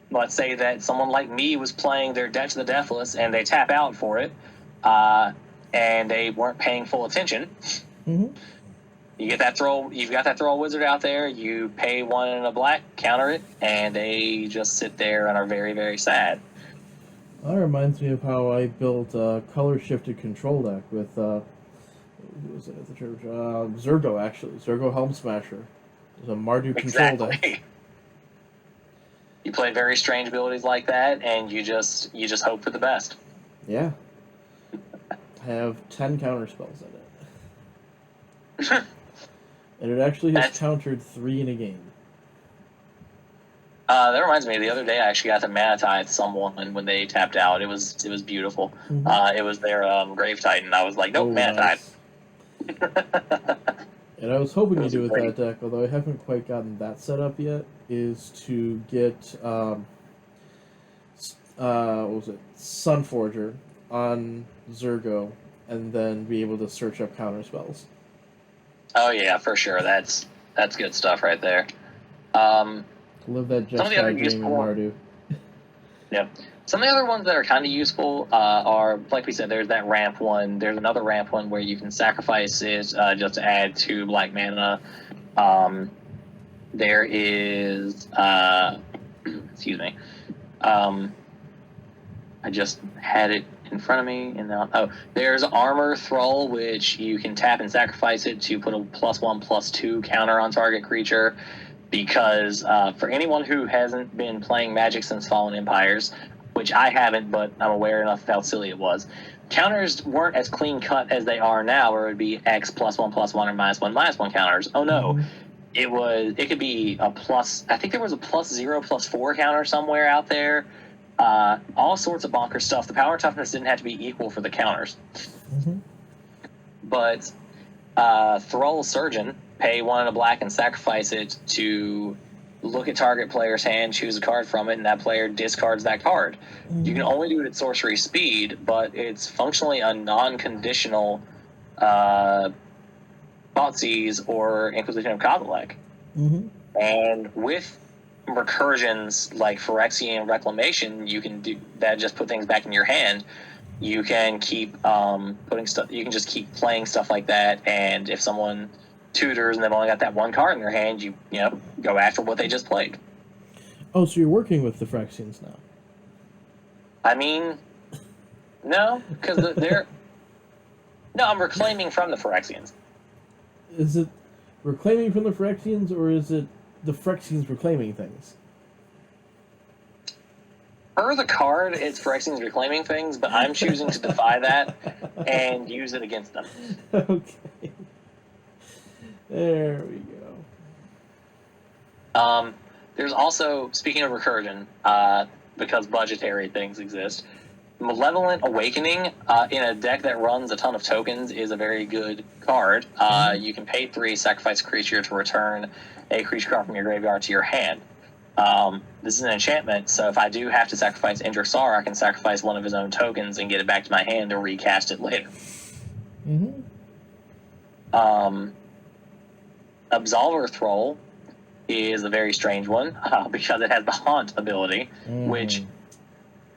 let's say that someone like me was playing their Death to the Deathless and they tap out for it, and they weren't paying full attention. You get that you've got that Thrall Wizard out there, you pay 1 and a black, counter it, and they just sit there and are very, very sad. That reminds me of how I built a color-shifted control deck with, who was it at the church? Zurgo, actually. Zurgo Helm Smasher. It was a Mardu control deck. You play very strange abilities like that, and you just hope for the best. Yeah. I have 10 counterspells in it. And it actually has countered 3 in a game. That reminds me, the other day I actually got to mana tithe someone when they tapped out. It was beautiful. It was their Grave Titan. I was like, nope, mana tithe. And I was hoping to do with that deck, although I haven't quite gotten that set up yet, is to get, what was it, Sunforger on Zurgo, and then be able to search up counter spells. Oh yeah, for sure. That's good stuff right there. Live that Jeskai dream in Mardu. Yeah. Some of the other ones that are kind of useful are, like we said, there's that ramp one. There's another ramp one where you can sacrifice it just to add 2 black mana. There is, excuse me. I just had it in front of me. And now, there's Armor Thrall, which you can tap and sacrifice it to put a +1/+2 counter on target creature. Because for anyone who hasn't been playing Magic since Fallen Empires, which I haven't, but I'm aware enough of how silly it was, counters weren't as clean cut as they are now, where it would be X +1/+1 or -1/-1 counters. Oh no, it could be a plus. I think there was a +0 +4 counter somewhere out there. All sorts of bonker stuff. The power and toughness didn't have to be equal for the counters. But Thrall Surgeon, pay 1 and a black and sacrifice it to look at target player's hand, choose a card from it, and that player discards that card. You can only do it at sorcery speed, but it's functionally a non-conditional Thoughtseize or Inquisition of Kozilek. And with recursions like Phyrexian Reclamation, you can do that. Just put things back in your hand. You can keep putting stuff. You can just keep playing stuff like that. And if someone tutors and they've only got that 1 card in their hand, you go after what they just played. Oh, so you're working with the Phyrexians now? I mean, no, because they're no. I'm reclaiming from the Phyrexians. Is it reclaiming from the Phyrexians, or is it the Phyrexians reclaiming things? Per the card, it's Phyrexians reclaiming things, but I'm choosing to defy that and use it against them. Okay. There we go. There's also, speaking of recursion, because budgetary things exist, Malevolent Awakening in a deck that runs a ton of tokens is a very good card. You can pay 3, sacrifice a creature to return a creature card from your graveyard to your hand. This is an enchantment, so if I do have to sacrifice Indrisar, I can sacrifice one of his own tokens and get it back to my hand to recast it later. Absolver Thrall is a very strange one because it has the Haunt ability, which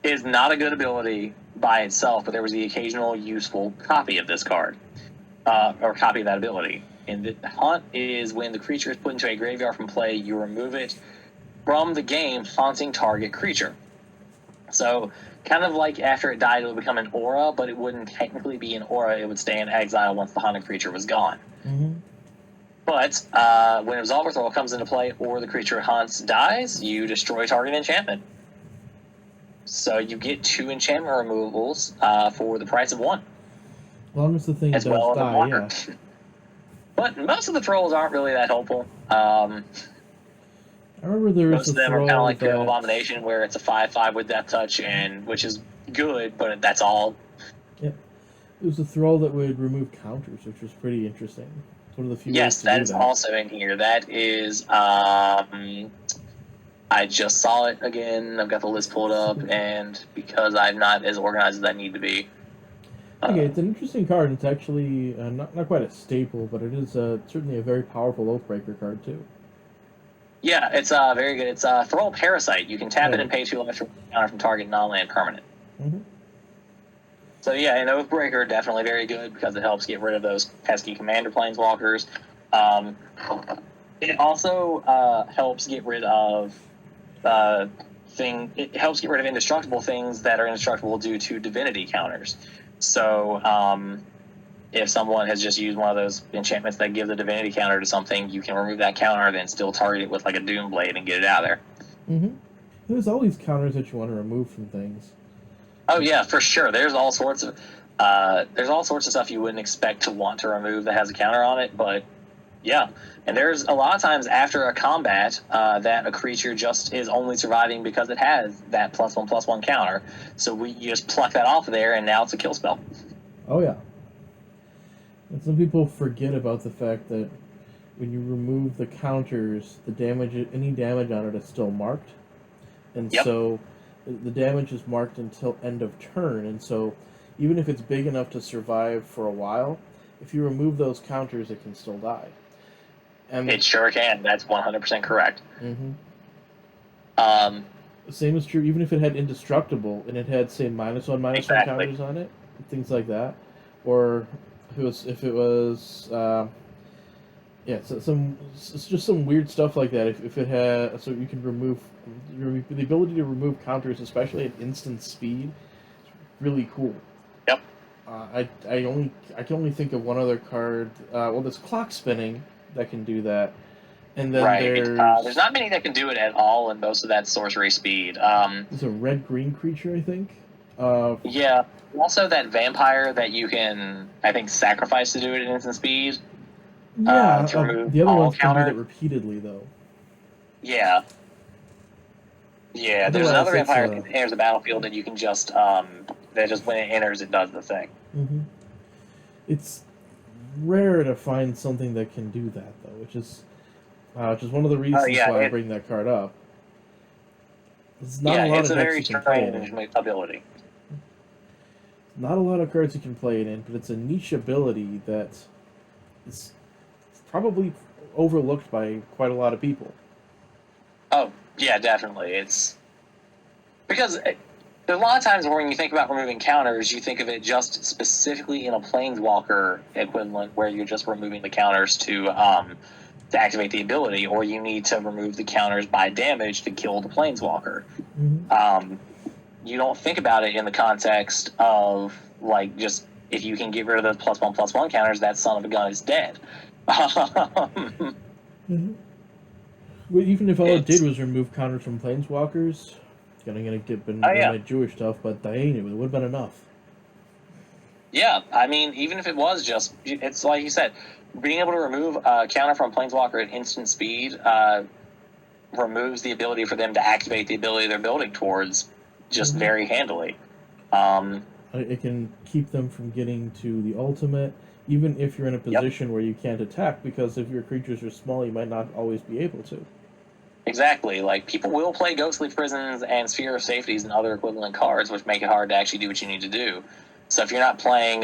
is not a good ability by itself, but there was the occasional useful copy of this card, or copy of that ability. And the Haunt is when the creature is put into a graveyard from play, you remove it from the game, haunting target creature. So, kind of like after it died, it would become an aura, but it wouldn't technically be an aura. It would stay in exile once the haunted creature was gone. But when Absolver Throll comes into play or the creature it hunts dies, you destroy target enchantment. So you get 2 enchantment removals for the price of 1. As long as the thing as does well as a die, blocker. yeah. But most of the Thrulls aren't really that helpful. I remember there was Most of them are Throll kind of like that... Pale Abomination, where it's a 5/5 with Death Touch, and which is good, but that's all. Yeah. It was a Thrall that would remove counters, which was pretty interesting. It's one of the few ways Yes, to that do is that. also in here. That is, I just saw it again. I've got the list pulled up, and because I'm not as organized as I need to be. Okay, it's an interesting card. It's actually not quite a staple, but it is certainly a very powerful Oathbreaker card, too. Yeah, it's very good. It's Thrall Parasite. You can tap it and pay 2 life counter from target non-land permanent. Mm-hmm. So yeah, an Oathbreaker definitely very good because it helps get rid of those pesky commander planeswalkers. It also helps get rid of It helps get rid of indestructible things that are indestructible due to divinity counters. So if someone has just used one of those enchantments that give the divinity counter to something, you can remove that counter, then still target it with like a Doom Blade and get it out of there. Mm-hmm. There's always counters that you want to remove from things. Oh yeah, for sure. There's all sorts of stuff you wouldn't expect to want to remove that has a counter on it, but yeah. And there's a lot of times after a combat that a creature just is only surviving because it has that +1/+1 counter. So you just pluck that off of there, and now it's a kill spell. Oh yeah. And some people forget about the fact that when you remove the counters, any damage on it is still marked. And so the damage is marked until end of turn, and so even if it's big enough to survive for a while, if you remove those counters, it can still die. And it sure can. That's 100% correct. Mm-hmm. The same is true even if it had indestructible and it had, say, -1/-1 counters on it, things like that. Or if it was it's just some weird stuff like that. If it had, so you can remove the ability to remove counters, especially at instant speed, is really cool. Yep. I can only think of one other card. There's Clock Spinning that can do that, and then there's not many that can do it at all, and most of that's sorcery speed. There's a red-green creature, I think. Yeah. Also, that vampire that you can, I think, sacrifice to do it at instant speed. Yeah, to remove the other all ones counter. can do that repeatedly, though. Yeah. Yeah, there's another vampire that enters the battlefield that you can just, that just when it enters, it does the thing. Mm-hmm. It's rare to find something that can do that, though, which is one of the reasons why I bring that card up. There's not a lot it's of a decks very you can play it in. strange ability. Not a lot of cards you can play it in, but it's a niche ability that is probably overlooked by quite a lot of people. Oh, yeah, definitely. It's because there's a lot of times when you think about removing counters, you think of it just specifically in a planeswalker equivalent where you're just removing the counters to activate the ability, or you need to remove the counters by damage to kill the planeswalker. Mm-hmm. You don't think about it in the context of, like, just if you can get rid of the +1/+1 counters, that son of a gun is dead. Mm-hmm. Well, even if all it did was remove counters from planeswalkers, gonna get my Jewish stuff, but it would have been enough. Yeah, I mean, even if it was just, it's like you said, being able to remove a counter from planeswalker at instant speed removes the ability for them to activate the ability they're building towards just very handily. It can keep them from getting to the ultimate, even if you're in a position where you can't attack, because if your creatures are small, you might not always be able to. Exactly. Like, people will play Ghostly Prisons and Sphere of Safeties and other equivalent cards, which make it hard to actually do what you need to do. So if you're not playing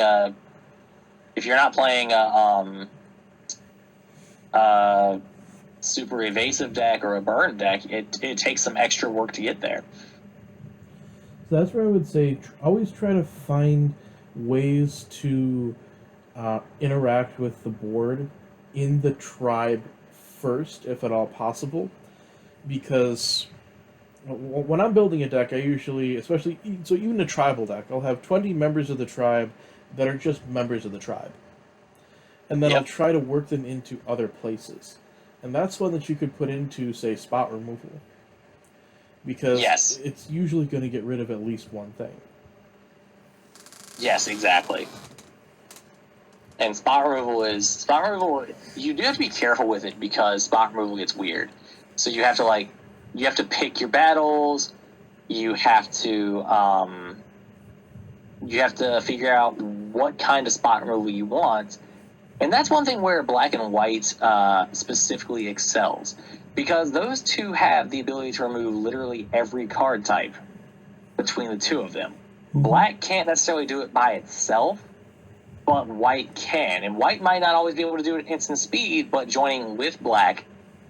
super evasive deck or a burn deck, it takes some extra work to get there. So that's where I would say always try to find ways to interact with the board in the tribe first, if at all possible, because when I'm building a deck, I usually, even a tribal deck, I'll have 20 members of the tribe that are just members of the tribe. and then I'll Yep. try to work them into other places. And that's one that you could put into, say, spot removal, because Yes. it's usually going to get rid of at least one thing. Yes, exactly. And spot removal. You do have to be careful with it because spot removal gets weird. So you have to pick your battles. You have to figure out what kind of spot removal you want. And that's one thing where black and white specifically excels, because those two have the ability to remove literally every card type between the two of them. Mm-hmm. Black can't necessarily do it by itself, but white can. And white might not always be able to do it at instant speed, but joining with black,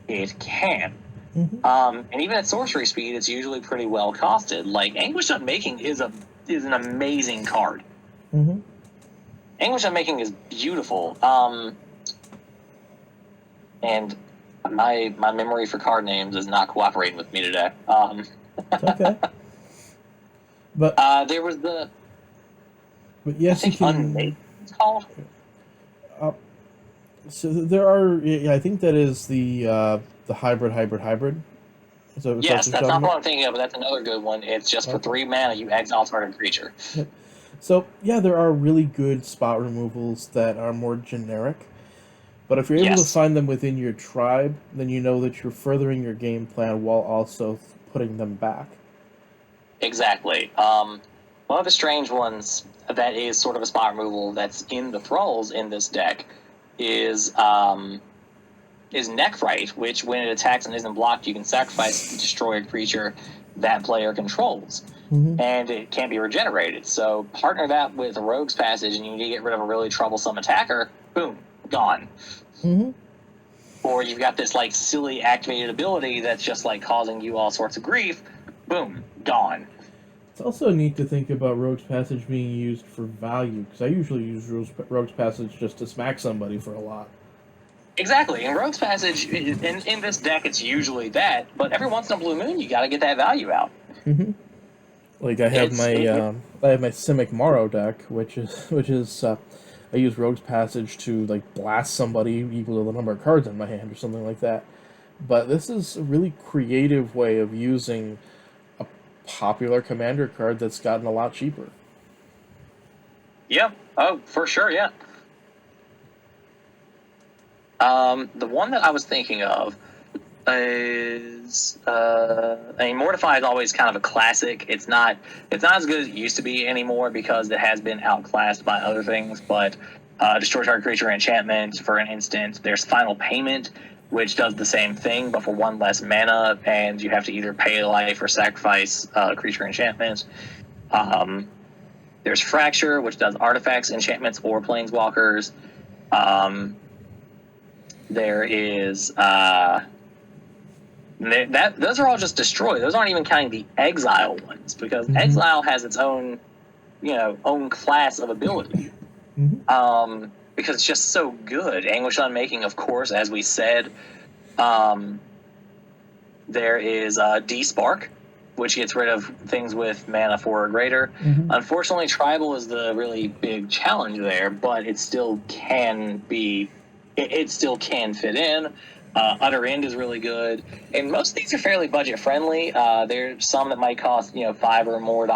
it can. Mm-hmm. And even at sorcery speed, it's usually pretty well costed. Like, Anguish Unmaking is an amazing card. Mm-hmm. Anguish Unmaking is beautiful. And my memory for card names is not cooperating with me today. Okay. But there was the yes, I think you can. Unmade it's called. So there are. Yeah, I think that is the hybrid. So Yes, that's not what I'm thinking of, but that's another good one. It's just for 3 mana, you exile target creature. So yeah, there are really good spot removals that are more generic. But if you're able to find them within your tribe, then you know that you're furthering your game plan while also putting them back. Exactly. One of the strange ones that is sort of a spot removal that's in the Thrulls in this deck is Neckrite, which when it attacks and isn't blocked, you can sacrifice to destroy a creature that player controls. Mm-hmm. And it can't be regenerated. So partner that with a Rogue's Passage and you need to get rid of a really troublesome attacker, boom, gone. Mm-hmm. Or you've got this like silly activated ability that's just like causing you all sorts of grief, boom, gone. It's also neat to think about Rogue's Passage being used for value, because I usually use Rogue's Passage just to smack somebody for a lot. Exactly, and Rogue's Passage, in this deck, it's usually that, but every once in a blue moon, you gotta get that value out. Mm-hmm. Like I have my Simic Morrow deck, which is I use Rogue's Passage to like blast somebody equal to the number of cards in my hand or something like that. But this is a really creative way of using a popular commander card that's gotten a lot cheaper. Yeah, oh, for sure, yeah. The one that I was thinking of is Mortify is always kind of a classic. It's not as good as it used to be anymore because it has been outclassed by other things, but destroy target creature enchantment, for an instant. There's Final Payment, which does the same thing, but for 1 less mana, and you have to either pay life or sacrifice creature enchantment. There's Fracture, which does artifacts, enchantments, or planeswalkers. There is those are all just destroy. Those aren't even counting the exile ones, because exile has its own class of ability. Mm-hmm. Because it's just so good. Anguish Unmaking, of course, as we said. There is D-Spark, which gets rid of things with mana 4 or greater. Mm-hmm. Unfortunately, Tribal is the really big challenge there, but it still can be. It still can fit in. Utter End is really good, and most of these are fairly budget friendly. There's some that might cost $5 or more,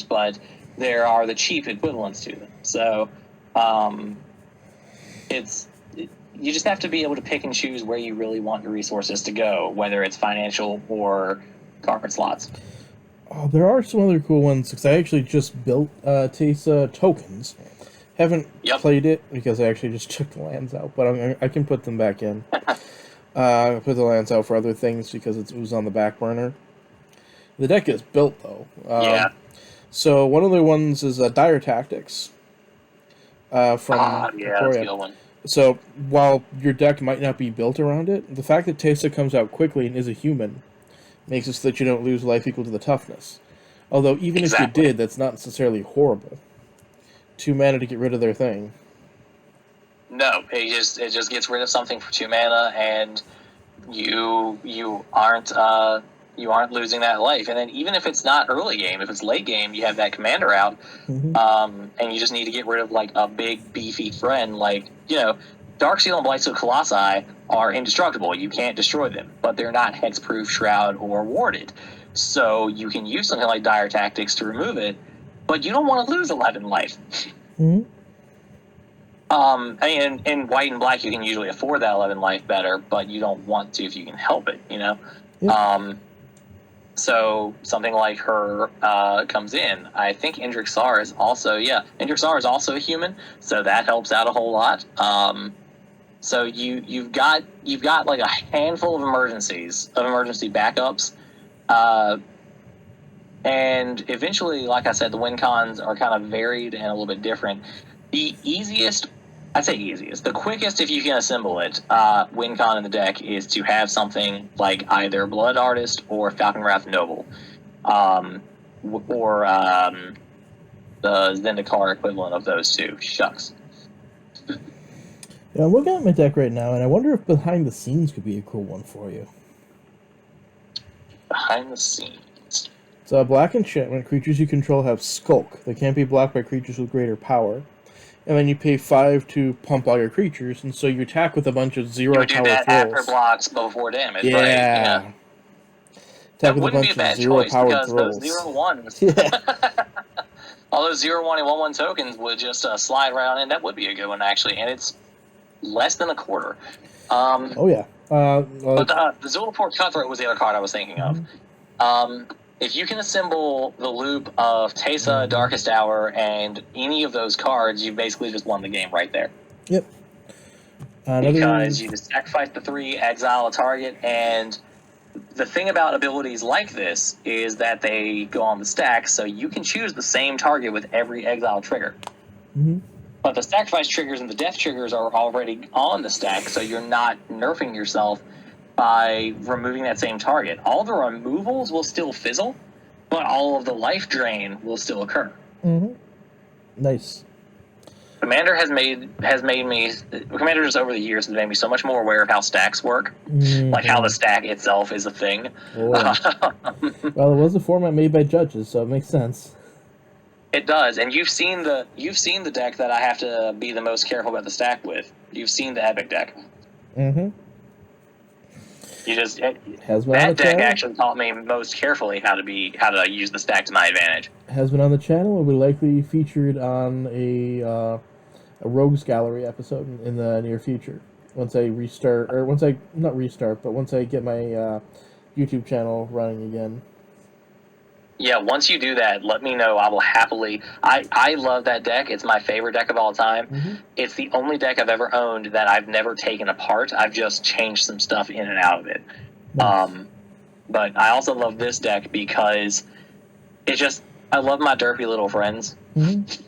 but there are the cheap equivalents to them. So you just have to be able to pick and choose where you really want your resources to go, whether it's financial or card slots. Oh, there are some other cool ones, because I actually just built Teysa tokens. Haven't played it because I actually just took the lands out, but I can put them back in. Put the lands out for other things because it was on the back burner. The deck is built, though. Yeah. So one of the ones is Dire Tactics. From that's a good one. So while your deck might not be built around it, the fact that Teysa comes out quickly and is a human makes it so that you don't lose life equal to the toughness. Although even if you did, that's not necessarily horrible. 2 mana to get rid of their thing. No, it just gets rid of something for 2 mana, and you aren't losing that life. And then even if it's not early game, if it's late game, you have that commander out, and you just need to get rid of like a big beefy friend. Like Darksteel and Blightsteel Colossi are indestructible. You can't destroy them, but they're not hexproof, shroud, or warded. So you can use something like Dire Tactics to remove it, but you don't want to lose 11 life. Mm-hmm. In white and black, you can usually afford that 11 life better, but you don't want to if you can help it, you know? Yep. So something like her comes in. I think Indrixar is also a human, so that helps out a whole lot. So you've got like a handful of emergency backups, and eventually, like I said, the win cons are kind of varied and a little bit different. The quickest if you can assemble it, win con in the deck is to have something like either Blood Artist or Falconwrath Noble, or the Zendikar equivalent of those two. Shucks. Yeah, I'm looking at my deck right now, and I wonder if Behind the Scenes could be a cool one for you. Behind the Scenes. So, black enchantment, creatures you control have Skulk. They can't be blocked by creatures with greater power. And then you pay 5 to pump all your creatures, and so you attack with a bunch of 0 power You would do that Thrulls. after blocks before damage, yeah. right? Yeah. Attack with a bunch of 0 power Thrulls. Those 0/1s. Yeah. All those 0/1 and 1/1 tokens would just slide right in. That would be a good one, actually, and it's less than a quarter. Oh, yeah. But the Zulaport Cutthroat was the other card I was thinking of. If you can assemble the loop of Teysa, Darkest Hour, and any of those cards, you basically just won the game right there. Yep. Because you just sacrifice the 3, exile a target, and the thing about abilities like this is that they go on the stack, so you can choose the same target with every exile trigger. Mm-hmm. But the sacrifice triggers and the death triggers are already on the stack, so you're not nerfing yourself by removing that same target. All the removals will still fizzle, but all of the life drain will still occur. Mm-hmm. Nice. Commander just over the years has made me so much more aware of how stacks work, like how the stack itself is a thing. Oh, yeah. Well, it was a format made by judges, so it makes sense. It does, and you've seen the deck that I have to be the most careful about the stack with. You've seen the Epic deck. Mm-hmm. That deck actually taught me most carefully how to use the stack to my advantage. Has been on the channel. Will be likely featured on a Rogues Gallery episode in the near future. Once I get my YouTube channel running again. Yeah, once you do that, let me know. I will happily. I love that deck. It's my favorite deck of all time. Mm-hmm. It's the only deck I've ever owned that I've never taken apart. I've just changed some stuff in and out of it. Nice. But I also love this deck because I love my derpy little friends. Mm-hmm.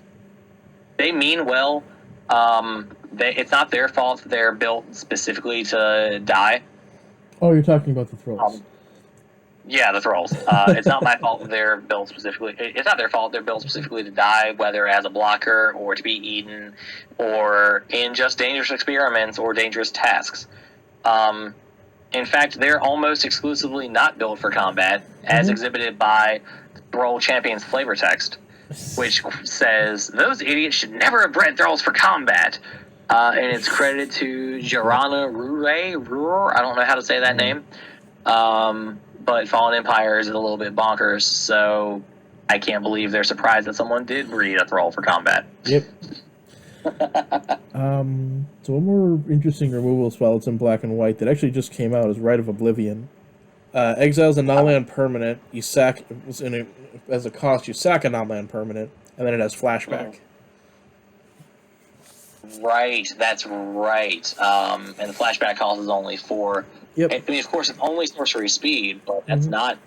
They mean well. It's not their fault they're built specifically to die. Oh, you're talking about the Thrulls. Yeah, the Thrulls. It's not my fault they're built specifically. It's not their fault they're built specifically to die, whether as a blocker or to be eaten, or in just dangerous experiments or dangerous tasks. In fact, they're almost exclusively not built for combat, as exhibited by Thrall Champion's flavor text, which says, "Those idiots should never have bred Thralls for combat." And it's credited to Jarana Rure. I don't know how to say that name. But Fallen Empire is a little bit bonkers, so I can't believe they're surprised that someone did breed a Thrall for combat. Yep. So one more interesting removal spell that's in black and white that actually just came out is Rite of Oblivion. Exiles a non-land permanent. You sack as a cost. You sack a non-land permanent, and then it has flashback. Right, that's right. And the flashback cost is only 4. Yep. I mean, of course, it's only sorcery speed, but that's not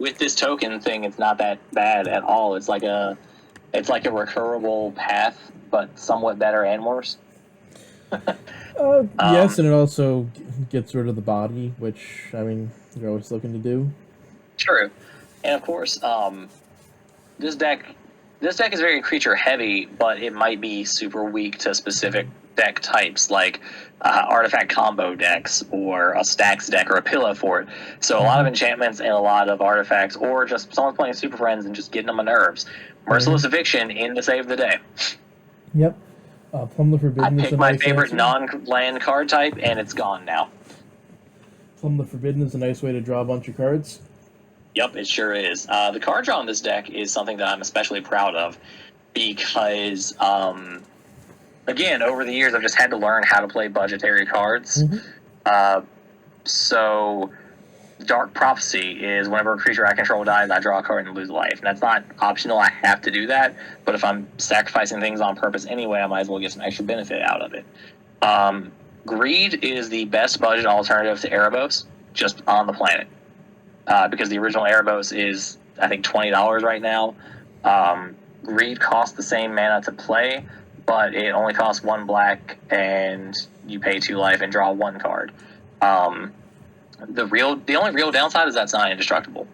with this token thing. It's not that bad at all. It's like a recurable path, but somewhat better and worse. Yes, and it also gets rid of the body, which I mean you're always looking to do. True, and of course, this deck is very creature heavy, but it might be super weak to specific deck types like artifact combo decks or a stacks deck or a pillow fort. So a lot of enchantments and a lot of artifacts, or just someone playing Super Friends and just getting on my nerves. Merciless Eviction in to save the day. Yep. Plum the I Forbidden is picked a my nice favorite answer. non-land card type, and it's gone now. Plum the Forbidden is a nice way to draw a bunch of cards. Yep, it sure is. The card draw in this deck is something that I'm especially proud of because, again, over the years, I've just had to learn how to play budgetary cards. So, Dark Prophecy is whenever a creature I control dies, I draw a card and lose life. And that's not optional, I have to do that. But if I'm sacrificing things on purpose anyway, I might as well get some extra benefit out of it. Greed is the best budget alternative to Erebos, just on the planet. Because the original Erebos is, I think, $20 right now. Greed costs the same mana to play, but it only costs 1 black, and you pay 2 life and draw 1 card. The only real downside is that it's not indestructible.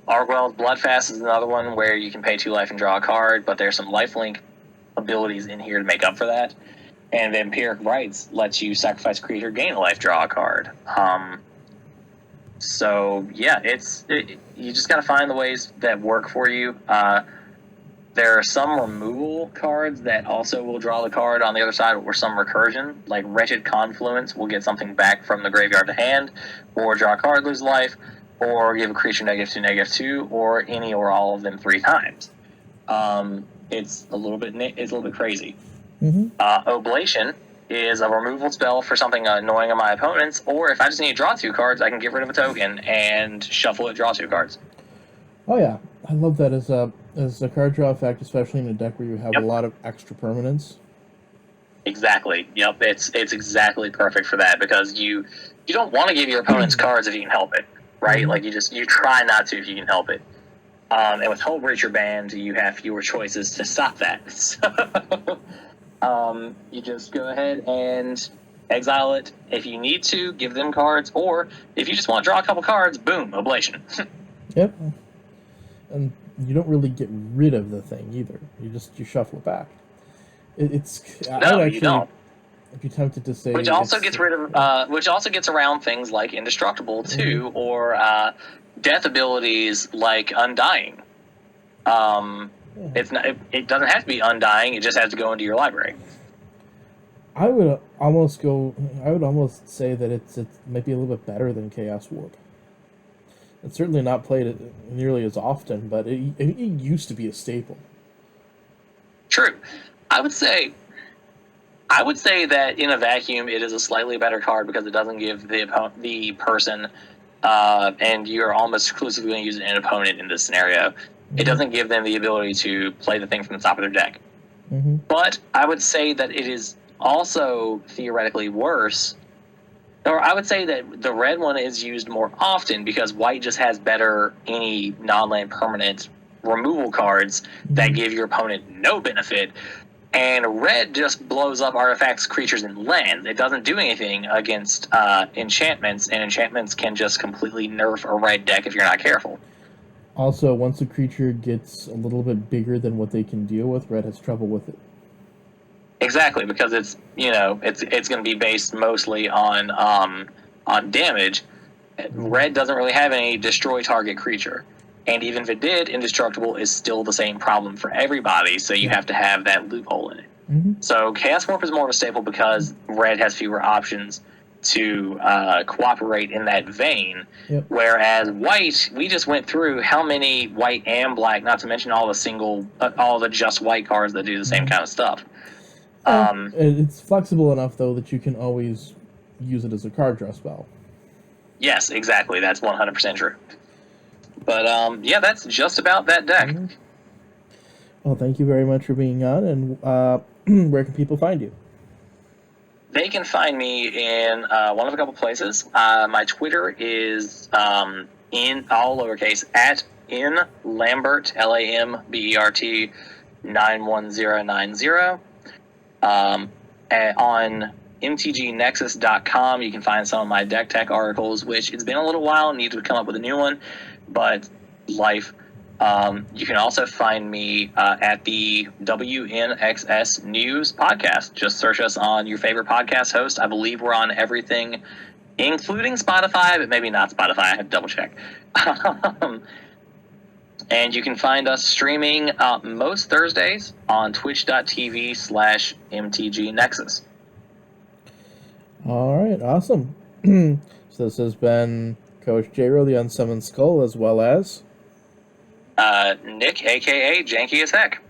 Argwell's Bloodfast is another one where you can pay 2 life and draw a card, but there's some lifelink abilities in here to make up for that. And Vampiric Rites lets you sacrifice a creature, gain a life, draw a card. So yeah, you just got to find the ways that work for you. There are some removal cards that also will draw the card on the other side, or some recursion, like Wretched Confluence will get something back from the graveyard to hand, or draw a card, lose life, or give a creature -2/-2, or any or all of them 3 times. It's a little bit crazy. Oblation is a removal spell for something annoying on my opponents, or if I just need to draw 2 cards, I can get rid of a token and shuffle it, draw 2 cards. Oh yeah, I love that as a card draw effect, especially in a deck where you have a lot of extra permanence. Exactly. Yep. It's exactly perfect for that, because you don't want to give your opponents cards if you can help it, right? Like you try not to if you can help it. And with Hullbreacher banned, you have fewer choices to stop that. So you just go ahead and exile it if you need to, give them cards, or if you just want to draw a couple cards, boom, Oblation. Yep. And you don't really get rid of the thing either. You shuffle it back. You don't. I'd be tempted to say, which also gets around things like Indestructible too, or death abilities like Undying. It doesn't have to be Undying; it just has to go into your library. I would almost say that it might be a little bit better than Chaos Warp. It's certainly not played nearly as often, but it used to be a staple. True. I would say that in a vacuum, it is a slightly better card because it doesn't give the person, and you're almost exclusively going to use an opponent in this scenario. It doesn't give them the ability to play the thing from the top of their deck. But I would say that it is also theoretically worse. Or I would say that the red one is used more often because white just has better any non-land permanent removal cards that give your opponent no benefit. And red just blows up artifacts, creatures, and lands. It doesn't do anything against enchantments, and enchantments can just completely nerf a red deck if you're not careful. Also, once a creature gets a little bit bigger than what they can deal with, red has trouble with it. Exactly, because it's going to be based mostly on damage. Red doesn't really have any destroy target creature. And even if it did, Indestructible is still the same problem for everybody, so you have to have that loophole in it. So Chaos Warp is more of a staple because red has fewer options to cooperate in that vein, whereas white, we just went through how many white and black, not to mention all the just white cards that do the same kind of stuff. It's flexible enough, though, that you can always use it as a card draw spell. Yes, exactly. That's 100% true. But, that's just about that deck. Well, thank you very much for being on, and where can people find you? They can find me in one of a couple places. My Twitter is in all lowercase @in Lambert LAMBERT 91090. On mtgnexus.com, you can find some of my deck tech articles, which it's been a little while, need to come up with a new one, but life. You can also find me at the WNXS News podcast. Just search us on your favorite podcast host. I believe we're on everything, including Spotify, but maybe not Spotify. I have to double check. And you can find us streaming most Thursdays on twitch.tv/MTG Nexus. All right, awesome. So this has been Coach J-Ro, the Unsummoned Skull, as well as Nick, a.k.a. Janky as Heck.